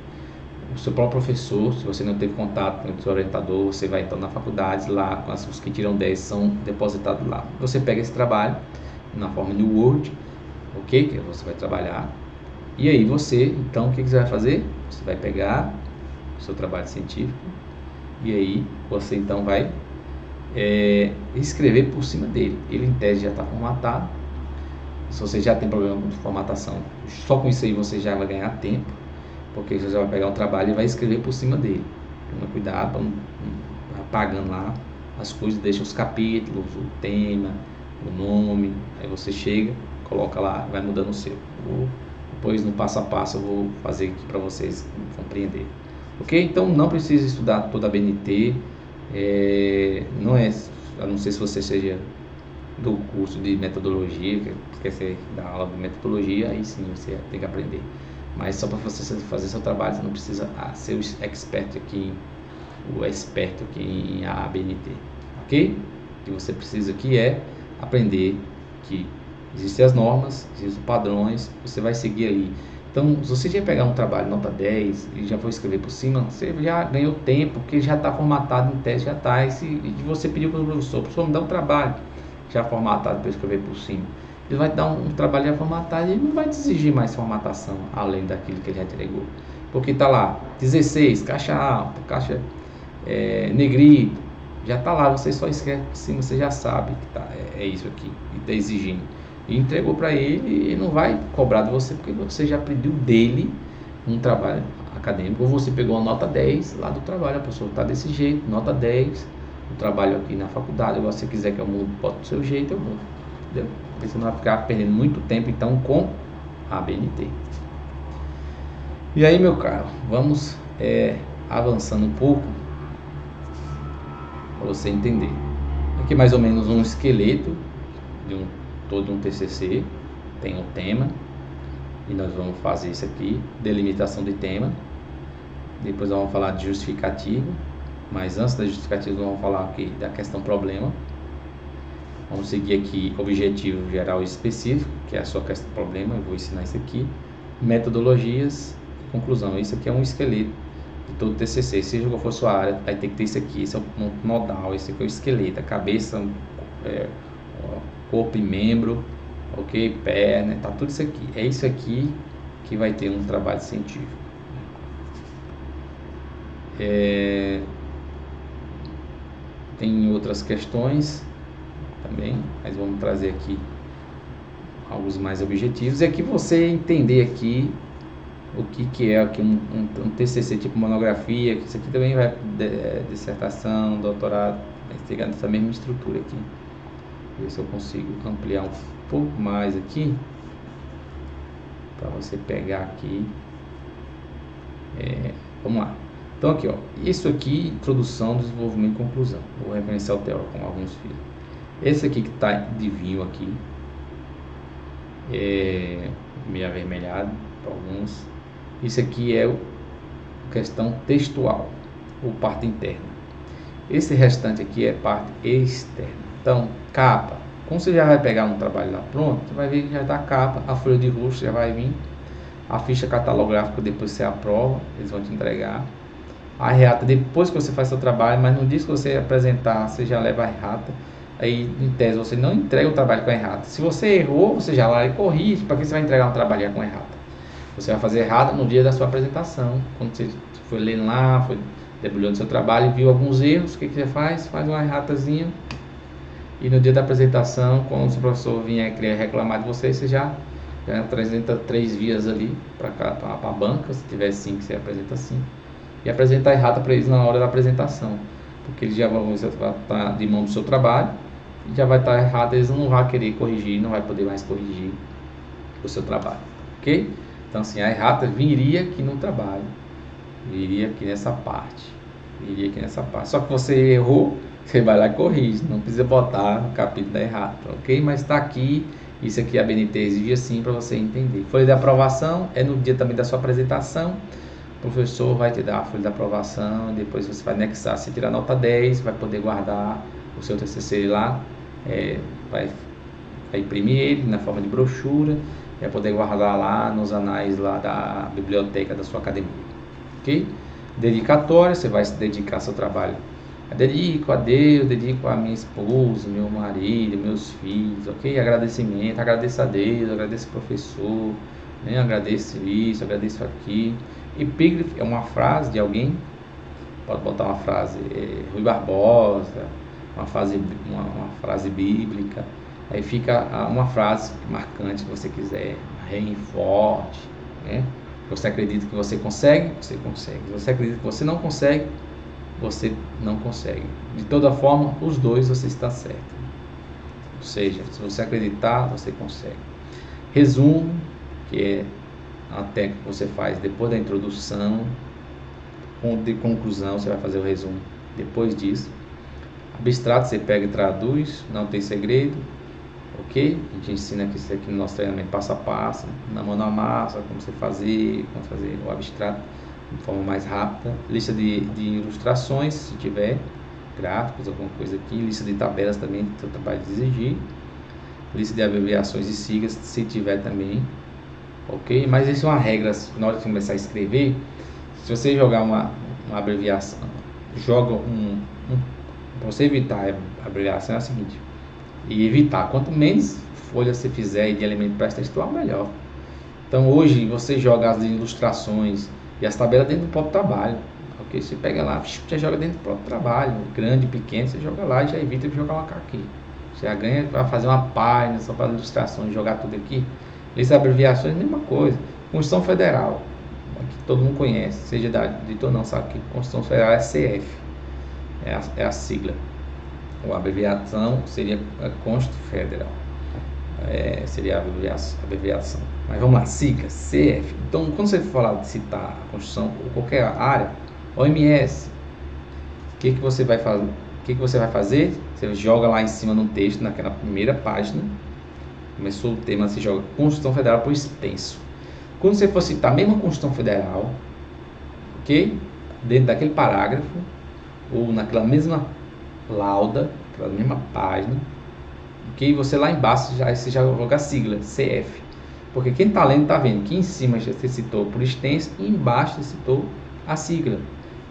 Speaker 1: o seu próprio professor, se você não teve contato com o seu orientador, você vai então na faculdade lá, os que tiram 10 são depositados lá. Você pega esse trabalho, na forma de Word, ok? Que você vai trabalhar. E aí você, então, o que você vai fazer? Você vai pegar o seu trabalho científico e aí você então vai escrever por cima dele. Ele em tese já está formatado. Se você já tem problema com formatação, só com isso aí você já vai ganhar tempo, porque você já vai pegar um trabalho e vai escrever por cima dele. Toma cuidado para não apagando lá as coisas, deixa os capítulos, o tema, o nome, aí você chega, coloca lá, vai mudando o seu. Depois no passo a passo eu vou fazer aqui para vocês compreender. Ok? Então não precisa estudar toda a BNT, não é, a não ser se você seja do curso de metodologia, que quer ser da aula de metodologia, aí sim você tem que aprender. Mas só para você fazer seu trabalho, você não precisa ser o expert aqui em ABNT, ok? O que você precisa aqui é aprender que existem as normas, existem os padrões, você vai seguir ali. Então, se você já pegar um trabalho nota 10 e já for escrever por cima, você já ganhou tempo, porque já está formatado em teste, já está. E de você pedir para o professor me dá um trabalho já formatado para escrever por cima, ele vai te dar um trabalho já formatado e ele não vai te exigir mais formatação além daquilo que ele já entregou, porque está lá 16, caixa alta, caixa negrito, já está lá, você só escreve por cima, você já sabe que tá, é isso aqui, e está exigindo, e entregou para ele, e ele não vai cobrar de você, porque você já pediu dele um trabalho acadêmico, ou você pegou uma nota 10 lá do trabalho, a pessoa está desse jeito, nota 10, o trabalho aqui na faculdade, agora se você quiser que eu mude, pode do seu jeito, eu mudo, entendeu? Porque você não vai ficar perdendo muito tempo então com a ABNT. E aí, meu caro, vamos avançando um pouco para você entender. Aqui mais ou menos um esqueleto de todo um TCC, tem um tema, e nós vamos fazer isso aqui, delimitação de tema, depois nós vamos falar de justificativo, mas antes da justificativa vamos falar aqui da questão problema. Vamos seguir aqui objetivo geral e específico, que é a sua questão problema, eu vou ensinar isso aqui. Metodologias, conclusão, isso aqui é um esqueleto de todo TCC, seja qual for a sua área, vai ter que ter isso aqui, esse é o nodal, esse aqui é o esqueleto, a cabeça, corpo e membro, ok, perna, tá tudo isso aqui, é isso aqui que vai ter um trabalho científico. Tem outras questões também, mas vamos trazer aqui alguns mais objetivos. É que você entender aqui o que é aqui um TCC tipo monografia, que isso aqui também vai dissertação, doutorado, vai pegar nessa mesma estrutura aqui. Ver se eu consigo ampliar um pouco mais aqui para você pegar aqui. Vamos lá. Então aqui, ó, isso aqui, introdução, desenvolvimento e conclusão. Vou referenciar o teórico com alguns filhos. Esse aqui que está de vinho aqui, meio avermelhado para alguns. Isso aqui é questão textual, ou parte interna. Esse restante aqui é parte externa. Então, capa. Como você já vai pegar um trabalho lá pronto, você vai ver que já está a capa, a folha de rosto já vai vir, a ficha catalográfica depois você aprova, eles vão te entregar. A errata depois que você faz seu trabalho, mas no dia que você apresentar, você já leva a errata. Aí, em tese, você não entrega o trabalho com errata. Se você errou, você já lá e corrige. Para que você vai entregar um trabalho com errata? Você vai fazer errata no dia da sua apresentação. Quando você foi lendo lá, foi debulhando seu trabalho, viu alguns erros, o que você faz? Faz uma erratazinha. E no dia da apresentação, quando o professor vier querer reclamar de você, você já apresenta 3 vias ali para a banca, se tiver 5, você apresenta 5. E apresenta a errata para eles na hora da apresentação, porque eles já vão estar de mão do seu trabalho e já vai estar errado, eles não vão querer corrigir, não vai poder mais corrigir o seu trabalho, ok? Então assim, a errata viria aqui no trabalho, viria aqui nessa parte, só que você errou, você vai lá e corrige, não precisa botar no capítulo da errata, ok? Mas está aqui, isso aqui a ABNT exige assim para você entender. Folha de aprovação é no dia também da sua apresentação. O professor vai te dar a folha de aprovação, depois você vai anexar, se tirar nota 10, vai poder guardar o seu TCC lá, vai imprimir ele na forma de brochura, vai poder guardar lá nos anais lá da biblioteca da sua academia, ok? Dedicatória, você vai se dedicar ao seu trabalho Eu dedico a Deus, dedico a minha esposa, meu marido, meus filhos, ok? Agradecimento, agradeço a Deus, agradeço ao professor, né? Agradeço isso, agradeço aqui. Epígrafe é uma frase de alguém, pode botar uma frase, Rui Barbosa, uma frase bíblica, aí fica uma frase marcante que você quiser, reine forte, né? Você acredita que você consegue? Você consegue. Se você acredita que você não consegue, você não consegue. De toda forma, os dois você está certo. Ou seja, se você acreditar, você consegue. Resumo, que é a técnica que você faz depois da introdução, de conclusão, você vai fazer o resumo depois disso. Abstrato, você pega e traduz, não tem segredo, ok? A gente ensina isso aqui no nosso treinamento passo a passo, na mão na massa, como fazer o abstrato de forma mais rápida. Lista de ilustrações, se tiver, gráficos, alguma coisa aqui. Lista de tabelas também, que o seu trabalho exigir. Lista de abreviações e siglas, se tiver também, ok? Mas isso é uma regra, na hora de começar a escrever, se você jogar uma abreviação, para você evitar a abreviação é a seguinte, e evitar, quanto menos folhas você fizer de elemento pré-textual, melhor. Então hoje você joga as ilustrações e as tabelas dentro do próprio trabalho, ok? Você pega lá, já joga dentro do próprio trabalho, grande, pequeno, você joga lá e já evita de jogar uma aqui. Você já ganha para fazer uma página só para ilustrações, jogar tudo aqui. Lista de abreviações, mesma coisa. Constituição Federal, que todo mundo conhece, seja da editor não, sabe que Constituição Federal é CF, é a sigla. A abreviação seria a Constituição Federal, seria a abreviação. Mas vamos lá, sigla, CF. Então, quando você for falar de citar a Constituição ou qualquer área, OMS, o que você vai fazer? O que você vai fazer? Você joga lá em cima no texto, naquela primeira página, começou o tema, você joga Constituição Federal por extenso. Quando você for citar a mesma Constituição Federal, ok? Dentro daquele parágrafo, ou naquela mesma lauda, aquela mesma página, ok? Você lá embaixo você já joga a sigla, CF. Porque quem está lendo está vendo que em cima você citou por extenso e embaixo você citou a sigla.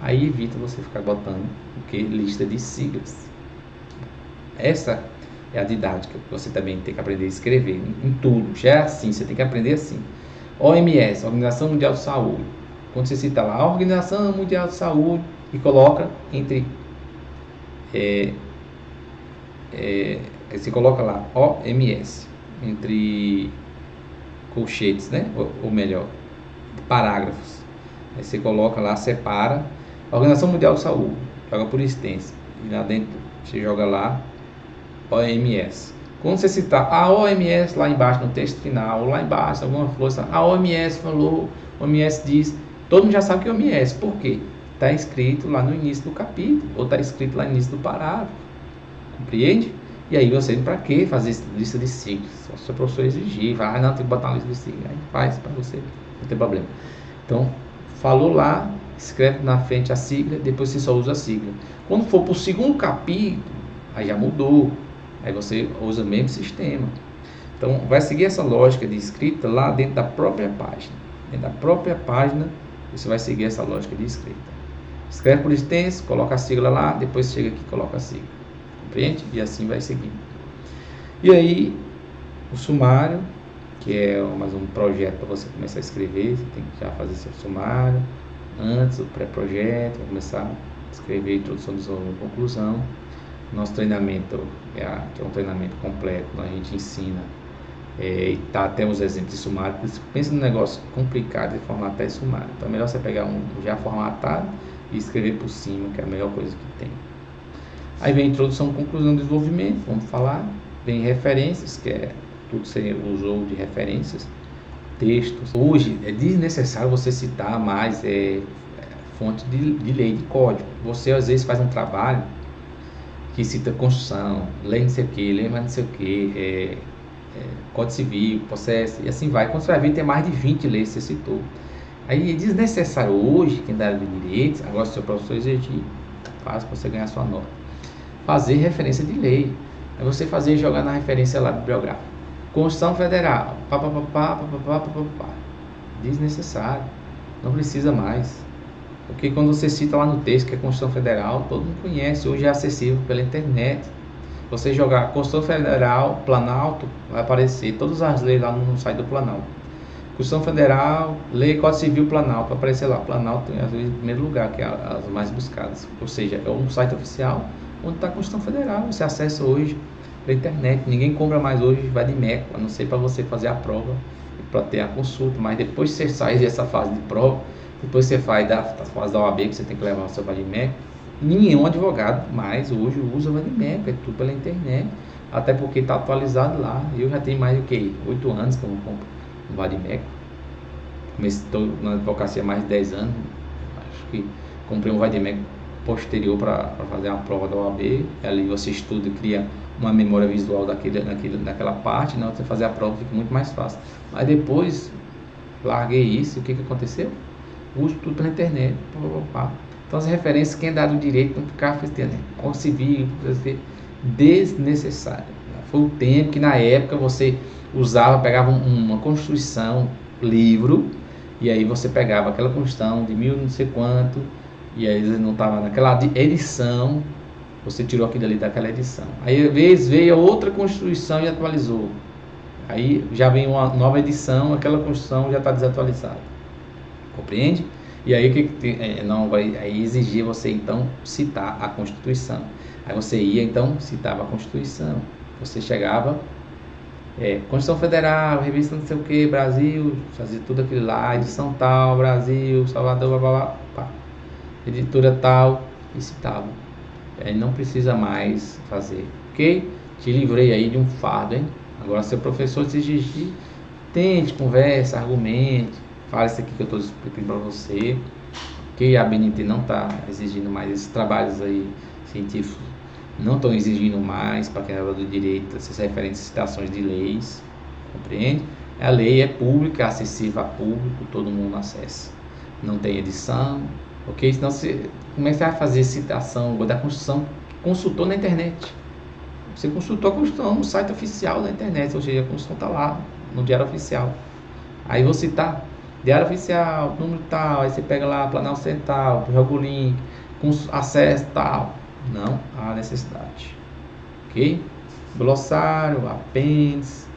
Speaker 1: Aí evita você ficar botando lista de siglas. Essa é a didática que você também tem que aprender a escrever em tudo. Já é assim, você tem que aprender assim. OMS, Organização Mundial de Saúde. Quando você cita lá a Organização Mundial de Saúde e coloca entre você coloca lá OMS entre colchetes, né? Ou melhor, parágrafos. Aí você coloca lá, separa a Organização Mundial de Saúde, joga por extenso, e lá dentro você joga lá OMS. Quando você citar a OMS lá embaixo no texto final, ou lá embaixo, alguma força, a OMS falou, a OMS diz, todo mundo já sabe que é OMS, por quê? Está escrito lá no início do capítulo, ou está escrito lá no início do parágrafo, compreende? E aí você, para que fazer lista de siglas? Só se o professor exigir, vai, não, tem que botar uma lista de siglas, aí faz para você, não tem problema. Então, falou lá, escreve na frente a sigla, depois você só usa a sigla. Quando for para o segundo capítulo, aí já mudou, aí você usa o mesmo sistema. Então, vai seguir essa lógica de escrita lá dentro da própria página. Dentro da própria página, você vai seguir essa lógica de escrita. Escreve por extenso, coloca a sigla lá, depois chega aqui e coloca a sigla. Compreende? E assim vai seguindo. E aí, o sumário, que é mais um projeto para você começar a escrever, você tem que já fazer seu sumário, antes do pré-projeto, começar a escrever a introdução, desenvolvimento e conclusão. Nosso treinamento, que é um treinamento completo, a gente ensina e tá até os exemplos de sumário. Pensa num negócio complicado de formatar esse sumário. Então é melhor você pegar um já formatado e escrever por cima, que é a melhor coisa que tem. Aí vem introdução, conclusão, desenvolvimento, vamos falar. Vem referências, que é tudo que você usou de referências, textos. Hoje é desnecessário você citar mais fonte de lei, de código. Você às vezes faz um trabalho que cita Constituição, lei não sei o que, lei mais não sei o que, Código Civil, processo, e assim vai. Quando você vai ver, tem mais de 20 leis que você citou. Aí é desnecessário hoje, quem dá de direitos, agora se o seu professor exigir, faz para você ganhar sua nota. Fazer referência de lei. Aí você fazer jogar na referência lá bibliográfica. Constituição Federal, desnecessário, não precisa mais, Porque quando você cita lá no texto que é Constituição Federal, todo mundo conhece, hoje é acessível pela internet. Você jogar Constituição Federal, Planalto, vai aparecer todas as leis lá no site do Planalto. Constituição Federal, Lei Código Civil Planalto, vai aparecer lá. Planalto às vezes em primeiro lugar, que é as mais buscadas. Ou seja, é um site oficial onde está a Constituição Federal. Você acessa hoje pela internet. Ninguém compra mais hoje vadimeco, a não ser para você fazer a prova e para ter a consulta. Mas depois que você sai dessa fase de prova, depois você faz da fase da OAB, que você tem que levar o seu vadimeco, nenhum advogado mais hoje usa vadimeco, é tudo pela internet. Até porque está atualizado lá. Eu já tenho mais do que 8 anos que eu não compro um vadimeco. Comecei na advocacia há mais de 10 anos. Acho que comprei um vadimeco posterior para fazer a prova da OAB. Ali você estuda e cria uma memória visual daquela parte, né? Você fazer a prova fica muito mais fácil. Mas depois larguei isso, e o que aconteceu? Uso tudo pela internet. Então as referências, quem é dado o direito não ficar fazendo o civil, desnecessário. Foi o tempo que na época você usava, pegava uma Constituição, livro, e aí você pegava aquela Constituição de mil não sei quanto, e aí não estava naquela edição, você tirou aquilo ali daquela edição. Aí às vezes veio outra Constituição e atualizou. Aí já vem uma nova edição, aquela Constituição já está desatualizada. Compreende? E aí o que não vai aí exigir você então citar a Constituição. Aí você ia então citava a Constituição. Você chegava Constituição Federal, revista não sei o que, Brasil, fazia tudo aquilo lá, edição tal, Brasil, Salvador, blá, blá, blá, editora tal, e citava. Aí não precisa mais fazer, ok? Te livrei aí de um fardo, hein? Agora, se o professor te exigir, tente, conversa, argumente, fala isso aqui que eu estou explicando para você, que a BNT não está exigindo mais esses trabalhos aí científicos, não estão exigindo mais para quem é do direito essas referentes citações de leis, compreende? A lei é pública, acessível a público, todo mundo acessa, não tem edição, ok? Senão você começa a fazer citação da Constituição, consultou na internet, você consultou a Constituição no site oficial da internet, ou seja, a Constituição está lá no Diário Oficial, aí você está Diário Oficial, número tal, aí você pega lá, Planalto Central, joga o link, com acesso tal. Não há necessidade. Ok? Glossário, apêndice,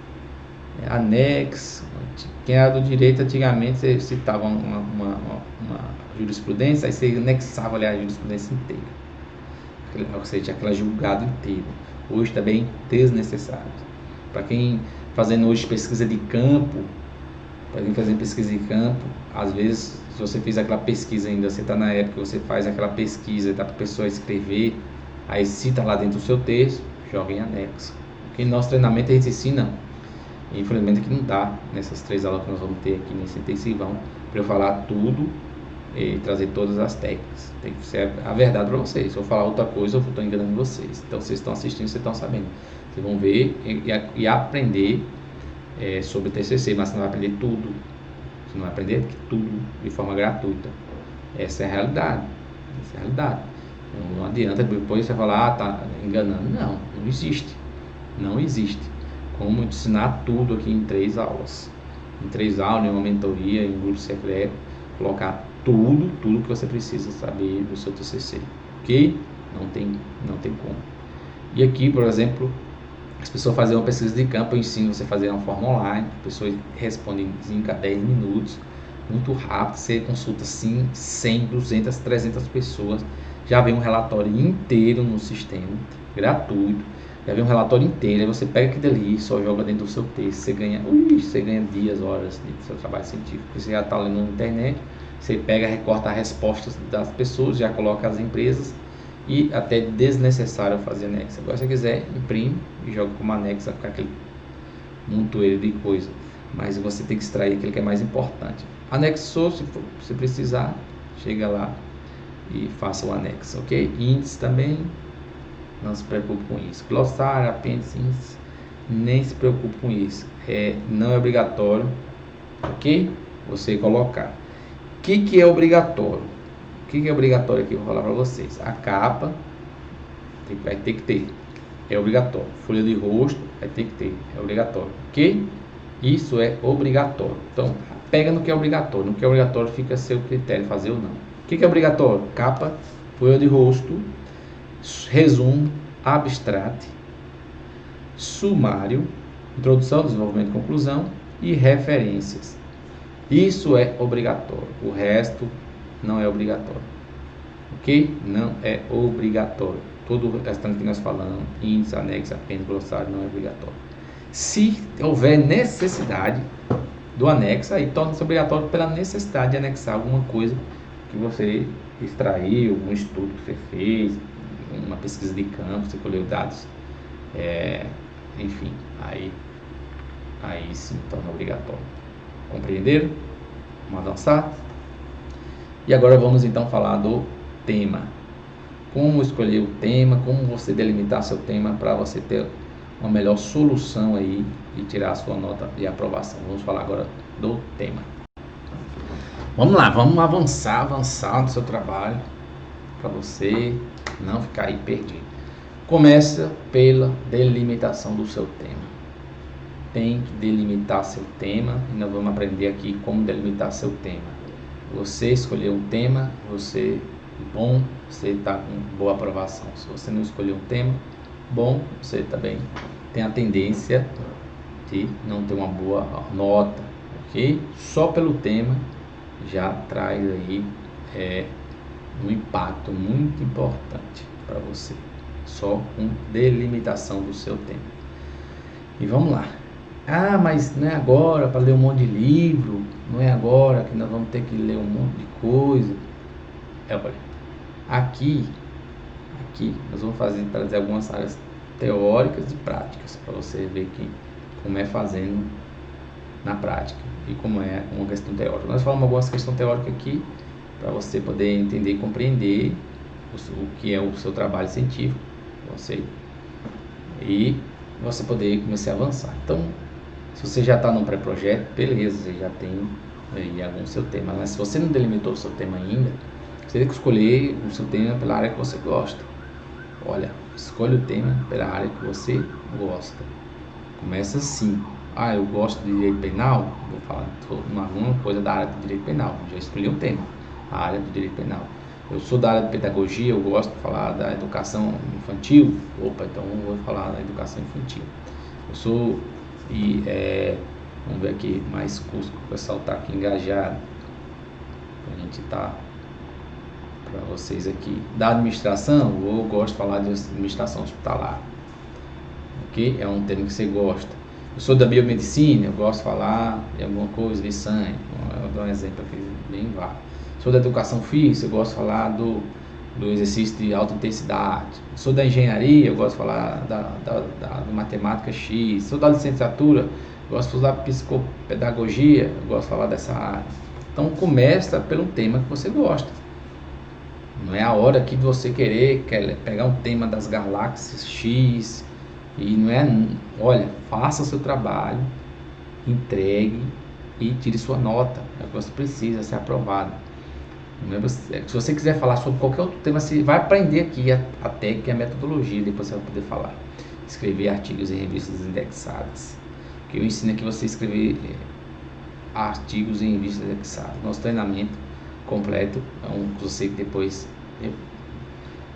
Speaker 1: anexo. Quem era do direito antigamente, você citava uma jurisprudência, aí você anexava ali a jurisprudência inteira. Ou seja, aquela julgado inteiro. Hoje também desnecessário. Para quem fazendo hoje pesquisa de campo, para quem fazer pesquisa de campo, às vezes, se você fez aquela pesquisa ainda, você está na época que você faz aquela pesquisa, dá para a pessoa escrever, aí cita lá dentro do seu texto, joga em anexo. Porque no nosso treinamento a gente ensina, infelizmente que não dá, nessas 3 aulas que nós vamos ter aqui nesse intensivão, para eu falar tudo e trazer todas as técnicas. Tem que ser a verdade para vocês. Se eu falar outra coisa, eu estou enganando vocês. Então, vocês estão assistindo, vocês estão sabendo. Vocês vão ver e aprender sobre o TCC, mas você não vai aprender tudo. Você não vai aprender tudo de forma gratuita. Essa é a realidade. Essa é a realidade. Não adianta depois você falar, tá enganando. Não existe. Não existe. Como ensinar tudo aqui em 3 aulas. Em 3 aulas, em uma mentoria, em um grupo secreto, colocar tudo que você precisa saber do seu TCC. Ok? Não tem como. E aqui, por exemplo, as pessoas fazem uma pesquisa de campo, eu ensino você a fazer uma forma online, a pessoa responde em 5 a 10 minutos, muito rápido, você consulta assim, 100, 200, 300 pessoas, já vem um relatório inteiro no sistema, gratuito, já vem um relatório inteiro, aí você pega aquilo ali, só joga dentro do seu texto, você ganha dias, horas de seu trabalho científico, você já está lendo na internet, você pega, recorta as respostas das pessoas, já coloca as empresas, e até desnecessário fazer anexo. Agora, se você quiser, imprime e joga como anexo, vai ficar aquele montoeiro de coisa. Mas você tem que extrair aquilo que é mais importante. Anexou, se precisar, chega lá e faça o anexo, ok? Índice também, não se preocupe com isso. Glossário, apêndice, índice, nem se preocupe com isso. Não é obrigatório, ok? Você colocar. O que é obrigatório? O que é obrigatório aqui? Eu vou falar para vocês. A capa vai ter que ter. É obrigatório. Folha de rosto vai ter que ter. É obrigatório. Ok? Isso é obrigatório. Então, pega no que é obrigatório. No que é obrigatório fica a seu critério fazer ou não. O que é obrigatório? Capa, folha de rosto, resumo, abstrato, sumário, introdução, desenvolvimento e conclusão e referências. Isso é obrigatório, o resto não é obrigatório. Ok? Não é obrigatório. Todo o restante que nós falamos, índice, anexo, apêndice, glossário, não é obrigatório. Se houver necessidade do anexo, aí torna-se obrigatório pela necessidade de anexar alguma coisa que você extraiu, um estudo que você fez, uma pesquisa de campo, você colheu dados, enfim, aí sim torna obrigatório. Compreenderam? Vamos avançar? E agora vamos então falar do tema. Como escolher o tema, como você delimitar seu tema para você ter uma melhor solução aí e tirar a sua nota de aprovação. Vamos falar agora do tema. Vamos lá, vamos avançar no seu trabalho para você não ficar aí perdido. Começa pela delimitação do seu tema. Tem que delimitar seu tema e nós vamos aprender aqui como delimitar seu tema. Você escolheu um tema, você está com boa aprovação. Se você não escolheu um tema bom, você também tem a tendência de não ter uma boa nota, ok? Só pelo tema já traz aí um impacto muito importante para você. Só com delimitação do seu tema. E vamos lá. Ah, mas não é agora para ler um monte de livro, não é agora que nós vamos ter que ler um monte de coisa. Olha, aqui nós vamos trazer algumas áreas teóricas e práticas para você ver como é fazendo na prática e como é uma questão teórica. Nós falamos algumas questões teóricas aqui para você poder entender e compreender o que é o seu trabalho científico, e você poder começar a avançar. Então, se você já está num pré-projeto, beleza, você já tem aí algum seu tema, mas se você não delimitou o seu tema ainda, você tem que escolher o seu tema pela área que você gosta. Olha, escolha o tema pela área que você gosta. Começa assim. Ah, eu gosto de direito penal, vou falar alguma coisa da área do direito penal. Já escolhi um tema, a área do direito penal. Eu sou da área de pedagogia, eu gosto de falar da educação infantil. Opa, então eu vou falar da educação infantil. Eu sou vamos ver aqui mais curso que o pessoal está aqui engajado. A gente está para vocês aqui. Da administração, eu gosto de falar de administração hospitalar. Ok? É um tema que você gosta. Eu sou da biomedicina, eu gosto de falar de alguma coisa de sangue. Eu dou um exemplo aqui bem vago. Sou da educação física, eu gosto de falar do exercício de alta intensidade. Sou da engenharia, eu gosto de falar da matemática X. Sou da licenciatura, eu gosto de falar psicopedagogia, eu gosto de falar dessa área. Então começa pelo tema que você gosta. Não é a hora que você quer pegar um tema das galáxias X e não é. Olha, faça seu trabalho, entregue e tire sua nota. É o que você precisa ser aprovado. Se você quiser falar sobre qualquer outro tema, você vai aprender aqui a técnica e a metodologia, depois você vai poder falar. Escrever artigos em revistas indexadas. Que eu ensino aqui você a escrever artigos em revistas indexadas. Nosso treinamento completo, você que depois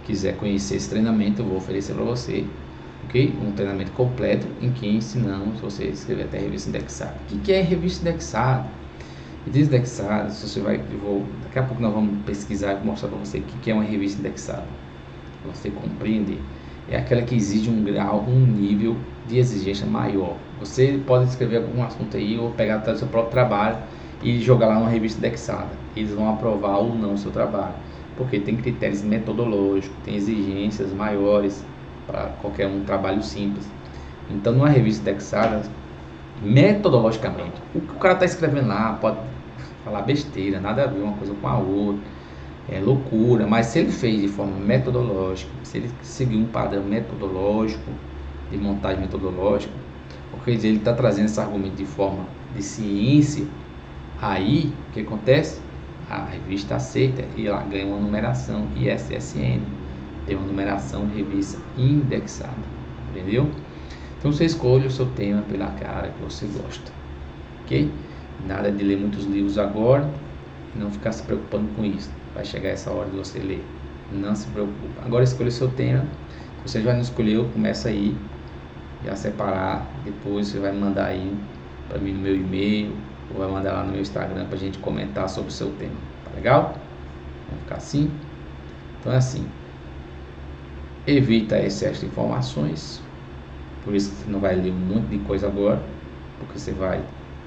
Speaker 1: quiser conhecer esse treinamento, eu vou oferecer para você, ok? Um treinamento completo em que ensinamos você a escrever até revista indexada. O que é revista indexada? Revista indexada, daqui a pouco nós vamos pesquisar e mostrar para você o que é uma revista indexada, para você compreender. É aquela que exige um nível de exigência maior. Você pode escrever algum assunto aí ou pegar do seu próprio trabalho e jogar lá numa revista indexada. Eles vão aprovar ou não o seu trabalho, porque tem critérios metodológicos, tem exigências maiores para qualquer trabalho simples. Então, numa revista indexada, metodologicamente, o que o cara está escrevendo lá pode falar besteira, nada a ver uma coisa com a outra, é loucura, mas se ele fez de forma metodológica, se ele seguir um padrão metodológico, de montagem metodológica, quer dizer, ele está trazendo esse argumento de forma de ciência, aí o que acontece? A revista aceita e ela ganha uma numeração ISSN, tem uma numeração de revista indexada, entendeu? Então você escolhe o seu tema pela área que você gosta, ok? Nada de ler muitos livros agora, Não ficar se preocupando com isso. Vai chegar essa hora de você ler. Não se preocupe. Agora escolha o seu tema. Se você já não escolheu, começa aí já separar. Depois você vai mandar aí para mim no meu e-mail, ou vai mandar lá no meu Instagram para a gente comentar sobre o seu tema. Tá legal? Vamos ficar assim? Então é assim. Evita excesso de informações. Por isso que você não vai ler um monte de coisa agora, porque você vai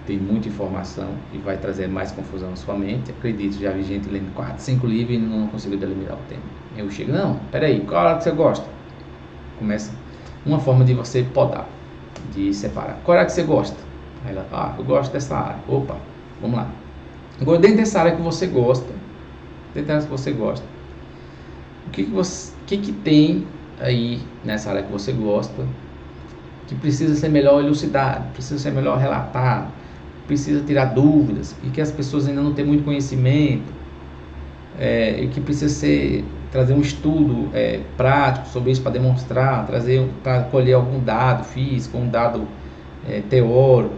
Speaker 1: ter muita informação e vai trazer mais confusão na sua mente. Acredito, já vi gente lendo 4, 5 livros e não conseguiu delimitar o tema. Eu chego, não, peraí, qual hora que você gosta? Começa uma forma de você podar, de separar. Qual hora que você gosta? Aí ela, eu gosto dessa área. Opa, vamos lá. Agora, dentro dessa área que você gosta, o que tem aí nessa área que você gosta, que precisa ser melhor elucidado, precisa ser melhor relatado, precisa tirar dúvidas, e que as pessoas ainda não têm muito conhecimento, e que precisa trazer um estudo prático sobre isso para demonstrar, para colher algum dado físico, um dado teórico,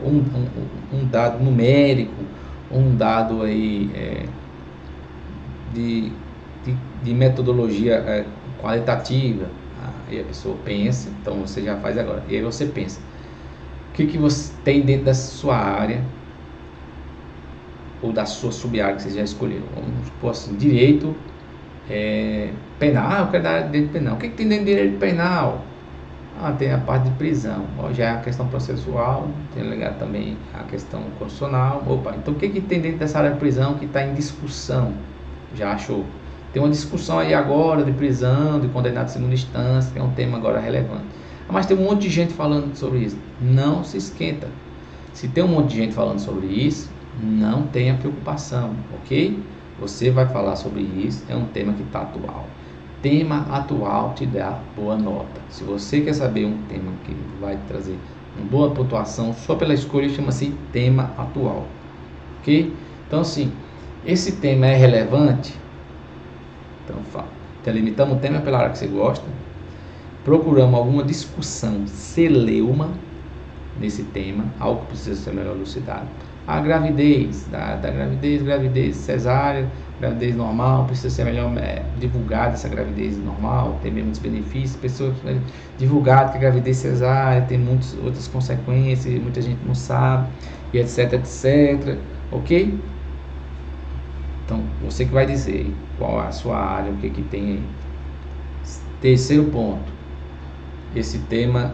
Speaker 1: um dado numérico, um dado aí de metodologia qualitativa. Aí a pessoa pensa, então você já faz agora, e aí você pensa, o que você tem dentro da sua área, ou da sua sub-área que você já escolheu. Vamos supor assim, direito penal, eu quero dar direito penal. O que tem dentro de direito penal? Tem a parte de prisão, já é a questão processual, tem ligado também a questão constitucional. Então o que tem dentro dessa área de prisão que está em discussão? Já achou? Tem uma discussão aí agora de prisão, de condenado de segunda instância, que é um tema agora relevante. Mas tem um monte de gente falando sobre isso. Não se esquenta. Se tem um monte de gente falando sobre isso, não tenha preocupação, ok? Você vai falar sobre isso, é um tema que está atual. Tema atual te dá boa nota. Se você quer saber um tema que vai trazer uma boa pontuação, só pela escolha, chama-se tema atual, ok? Então, assim, esse tema é relevante? Então, delimitamos o tema pela área que você gosta, procuramos alguma discussão celeuma nesse tema, algo que precisa ser melhor elucidado. A gravidez, da gravidez cesárea, gravidez normal, precisa ser melhor divulgada essa gravidez normal, tem muitos benefícios, pessoas divulgado que a gravidez cesárea tem muitas outras consequências, muita gente não sabe, e etc, etc, ok? Então, você que vai dizer qual é a sua área, o que tem aí. Terceiro ponto, esse tema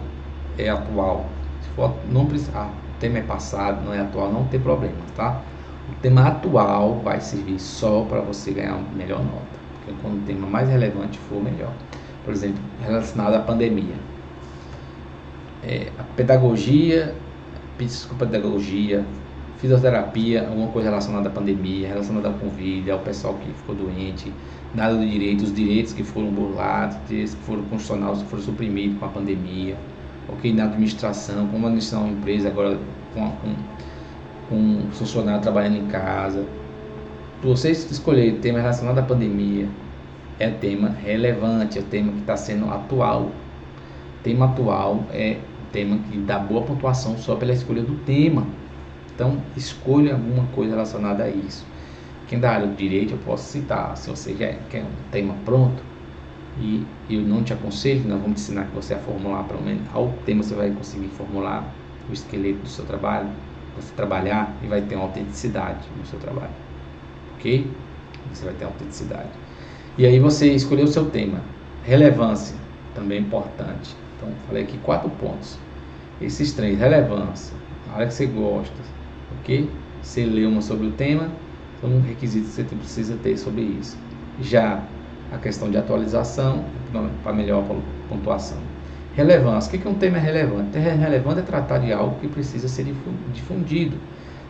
Speaker 1: é atual. Se for, não precisa, o tema é passado, não é atual, não tem problema, tá? O tema atual vai servir só para você ganhar uma melhor nota, porque quando o tema mais relevante for, melhor. Por exemplo, relacionado à pandemia. A pedagogia, psicopedagogia, fisioterapia, alguma coisa relacionada à pandemia, relacionada ao Covid, ao pessoal que ficou doente, nada do direito, os direitos que foram burlados, direitos que foram constitucionais, que foram suprimidos com a pandemia, ok? Na administração, como administrar uma empresa agora com um funcionário trabalhando em casa. Se vocês escolherem tema relacionado à pandemia, é tema relevante, é o tema que está sendo atual. Tema atual é tema que dá boa pontuação só pela escolha do tema. Então, escolha alguma coisa relacionada a isso. Quem da área do direito, eu posso citar. Se você já quer um tema pronto, e eu não te aconselho, nós vamos te ensinar que você a formular, pelo menos, ao tema você vai conseguir formular o esqueleto do seu trabalho, você trabalhar e vai ter uma autenticidade no seu trabalho, ok? Você vai ter autenticidade. E aí você escolheu o seu tema. Relevância, também é importante. Então, falei aqui 4 pontos. Esses 3, relevância, a área que você gosta, ok? Você leu uma sobre o tema, são requisitos que você precisa ter sobre isso. Já a questão de atualização, para melhor pontuação. Relevância, o que é um tema relevante? Tema relevante é tratar de algo que precisa ser difundido.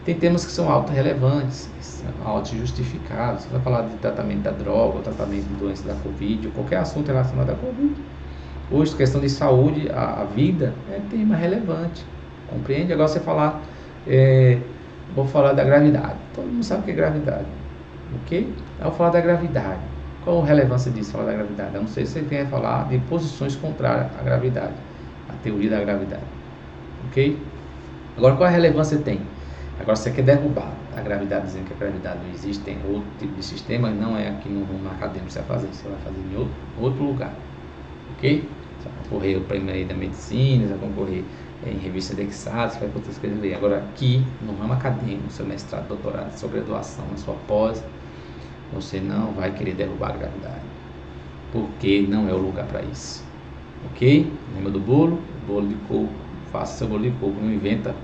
Speaker 1: Tem temas que são auto-relevantes, auto-justificados. Você vai falar de tratamento da droga, ou tratamento de doença da Covid, ou qualquer assunto relacionado à Covid. Hoje, questão de saúde, a vida é tema relevante. Compreende? Agora você falar, vou falar da gravidade. Todo mundo sabe o que é gravidade, ok? Eu vou falar da gravidade. Qual a relevância disso, falar da gravidade? Eu não sei se você quer falar de posições contrárias à gravidade, a teoria da gravidade, ok? Agora, qual a relevância tem? Agora você quer derrubar. a gravidade, dizendo que a gravidade não existe, tem outro tipo de sistema, não é aqui no rumo acadêmico que você vai fazer, você vai fazer em outro lugar, ok? Você vai concorrer o prêmio aí da medicina, você vai concorrer em revista indexada, você vai poder escrever. Agora aqui, no ramo acadêmico, seu mestrado, doutorado, sua graduação, na sua pós, você não vai querer derrubar a gravidade, porque não é o lugar para isso, ok? Lembra do bolo? Bolo de coco, faça seu bolo de coco, não inventa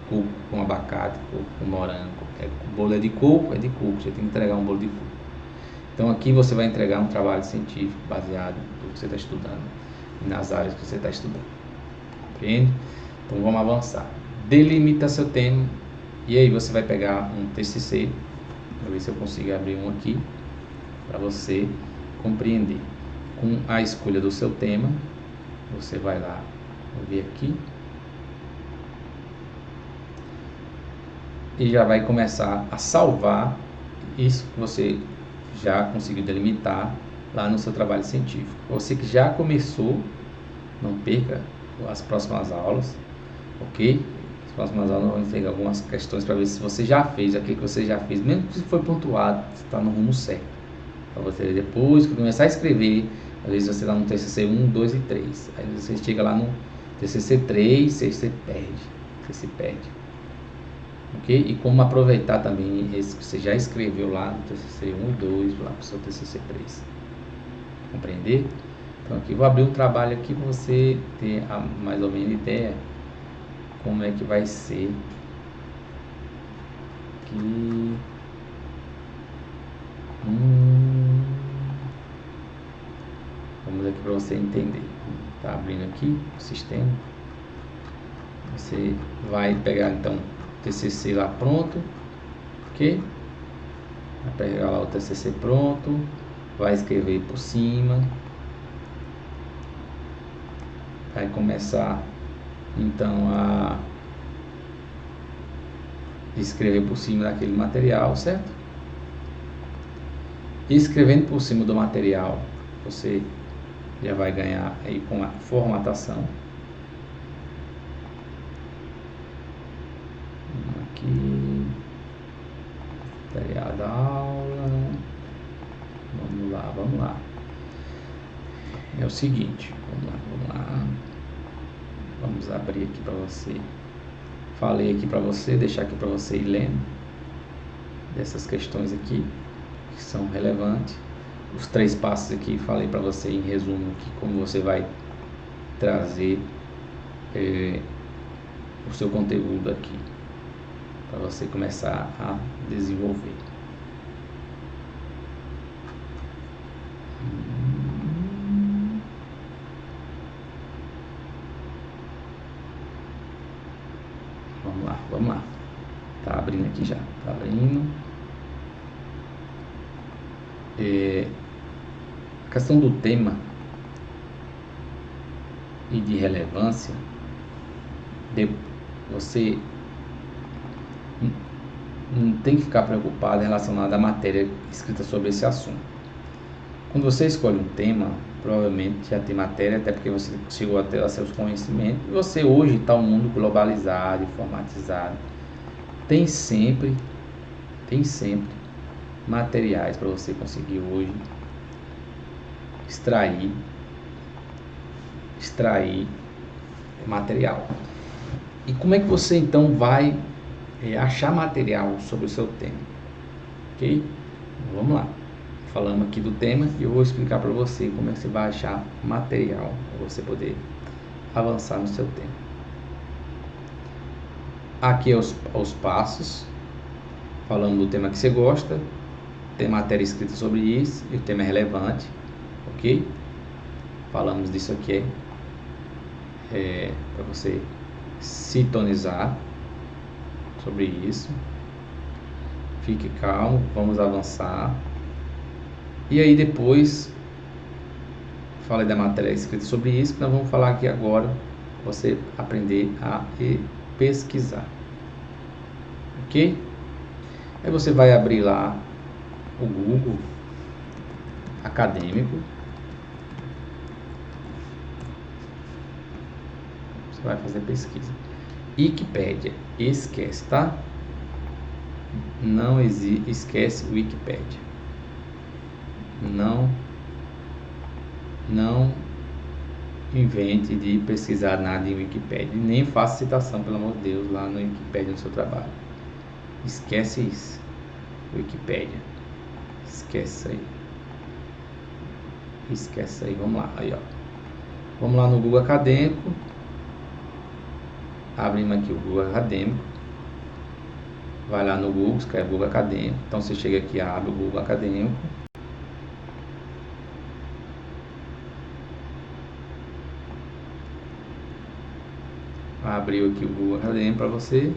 Speaker 1: coco com abacate, coco com morango. O bolo é de coco, você tem que entregar um bolo de coco. Então aqui você vai entregar um trabalho científico baseado no que você está estudando e nas áreas que você está estudando. Compreende? Então vamos avançar. Delimita seu tema e aí você vai pegar um TCC. Vou ver se eu consigo abrir um aqui para você compreender. Com a escolha do seu tema, você vai lá, vou ver aqui, e já vai começar a salvar isso que você já conseguiu delimitar lá no seu trabalho científico. Você que já começou, não perca as próximas aulas, ok? As próximas aulas vamos pegar algumas questões para ver se você já fez aquilo que você já fez, mesmo que foi pontuado, você está no rumo certo. Para você depois que começar a escrever, às vezes você está no TCC 1, 2 e 3, aí você chega lá no TCC 3, você se perde. Ok? E como aproveitar também esse que você já escreveu lá no TCC 1 e 2, lá para o seu TCC 3. Compreender? Então aqui vou abrir um trabalho aqui para você ter mais ou menos ideia como é que vai ser aqui. Vamos aqui para você entender. Tá abrindo aqui o sistema. Você vai pegar então o TCC lá pronto, ok? Vai pegar lá o TCC pronto, vai escrever por cima, vai começar então a escrever por cima daquele material, certo? E escrevendo por cima do material, você já vai ganhar aí com a formatação. Aqui, material da aula. Vamos lá. É o seguinte, vamos lá. Vamos abrir aqui para você. Falei aqui para você, deixar aqui para você ir lendo dessas questões aqui que são relevantes. Os 3 passos aqui falei para você em resumo aqui como você vai trazer o seu conteúdo aqui para você começar a desenvolver. Vamos lá. Tá abrindo aqui já. Tá abrindo. A questão do tema e de relevância, você não tem que ficar preocupado relacionado à matéria escrita sobre esse assunto. Quando você escolhe um tema, provavelmente já tem matéria, até porque você chegou a ter seus conhecimentos, e você hoje está um mundo globalizado, informatizado, tem sempre materiais para você conseguir hoje extrair material. E como é que você então vai achar material sobre o seu tema? Ok? Vamos lá. Falamos aqui do tema e eu vou explicar para você como é que você vai achar material para você poder avançar no seu tema. Aqui é os passos. Falando do tema que você gosta, tem matéria escrita sobre isso e o tema é relevante, ok? Falamos disso aqui para você sintonizar sobre isso. Fique calmo, vamos avançar. E aí depois falei da matéria escrita sobre isso, que nós vamos falar aqui agora, você aprender a pesquisar, ok? Aí você vai abrir lá o Google acadêmico, você vai fazer pesquisa. Wikipédia, esquece, tá? Não existe, esquece o Wikipédia. Não invente de pesquisar nada em Wikipédia. Nem faça citação, pelo amor de Deus, lá no Wikipédia no seu trabalho. Esquece isso. Wikipédia. Esquece aí. Esquece aí. Vamos lá. Aí, ó. Vamos lá no Google Acadêmico. Abrimos aqui o Google Acadêmico. Vai lá no Google, escreve Google Acadêmico. Então você chega aqui, abre o Google Acadêmico. Abriu aqui o Google Acadêmico para você.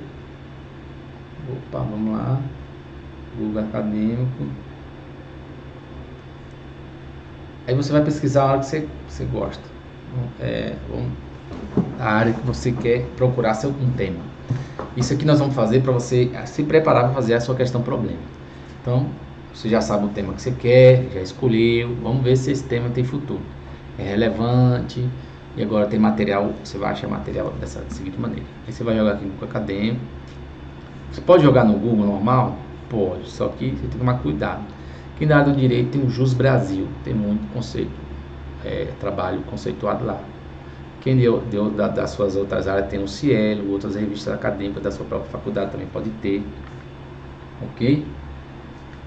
Speaker 1: Opa, vamos lá. Google Acadêmico. Aí você vai pesquisar a área que você gosta. A área que você quer procurar um tema. Isso aqui nós vamos fazer para você se preparar para fazer a sua questão problema. Então, você já sabe o tema que você quer, já escolheu. Vamos ver se esse tema tem futuro. É relevante. E agora tem material, você vai achar material da seguinte maneira. Aí você vai jogar aqui no Google Acadêmico. Você pode jogar no Google normal? Pode, só que você tem que tomar cuidado. Aqui na área do direito tem o Jus Brasil, tem muito conceito, trabalho conceituado lá. Quem deu das suas outras áreas tem o Cielo, outras revistas acadêmicas da sua própria faculdade também pode ter, ok?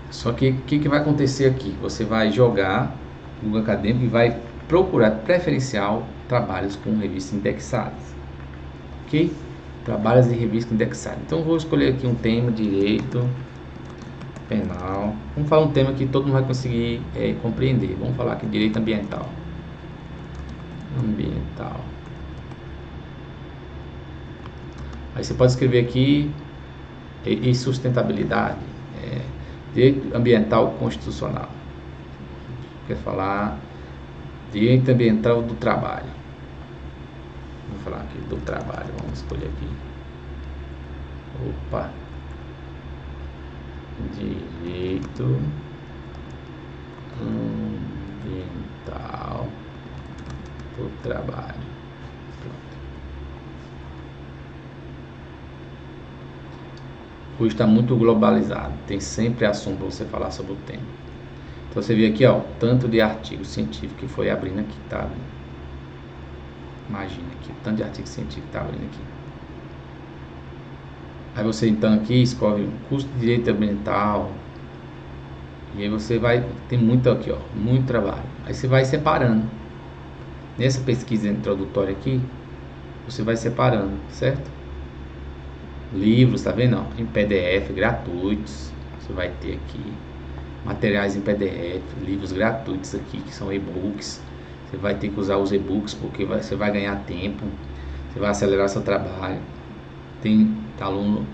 Speaker 1: Só que o que vai acontecer aqui? Você vai jogar no Google Acadêmico e vai procurar preferencial trabalhos com revistas indexadas, ok? Trabalhos de revista indexada. Então vou escolher aqui um tema, direito penal. Vamos falar um tema que todo mundo vai conseguir compreender. Vamos falar aqui direito ambiental. Aí você pode escrever aqui e sustentabilidade, direito ambiental constitucional. Quer falar direito ambiental do trabalho. Vamos falar aqui do trabalho. Vamos escolher aqui. Opa. Direito ambiental do trabalho. Pronto. Hoje está muito globalizado. Tem sempre assunto para você falar sobre o tema. Então você vê aqui, ó, tanto de artigo científico que foi abrindo aqui, tá? Imagina aqui, tanto de artigo científico que tá abrindo aqui. Aí você então aqui escolhe um curso de direito ambiental. E aí você vai, tem muito aqui, ó, muito trabalho. Aí você vai separando. Nessa pesquisa introdutória aqui, você vai separando, certo? Livros, tá vendo? Em PDF gratuitos, você vai ter aqui. Materiais em PDF, livros gratuitos aqui, que são e-books. Você vai ter que usar os e-books porque você vai ganhar tempo. Você vai acelerar seu trabalho. Tem aluno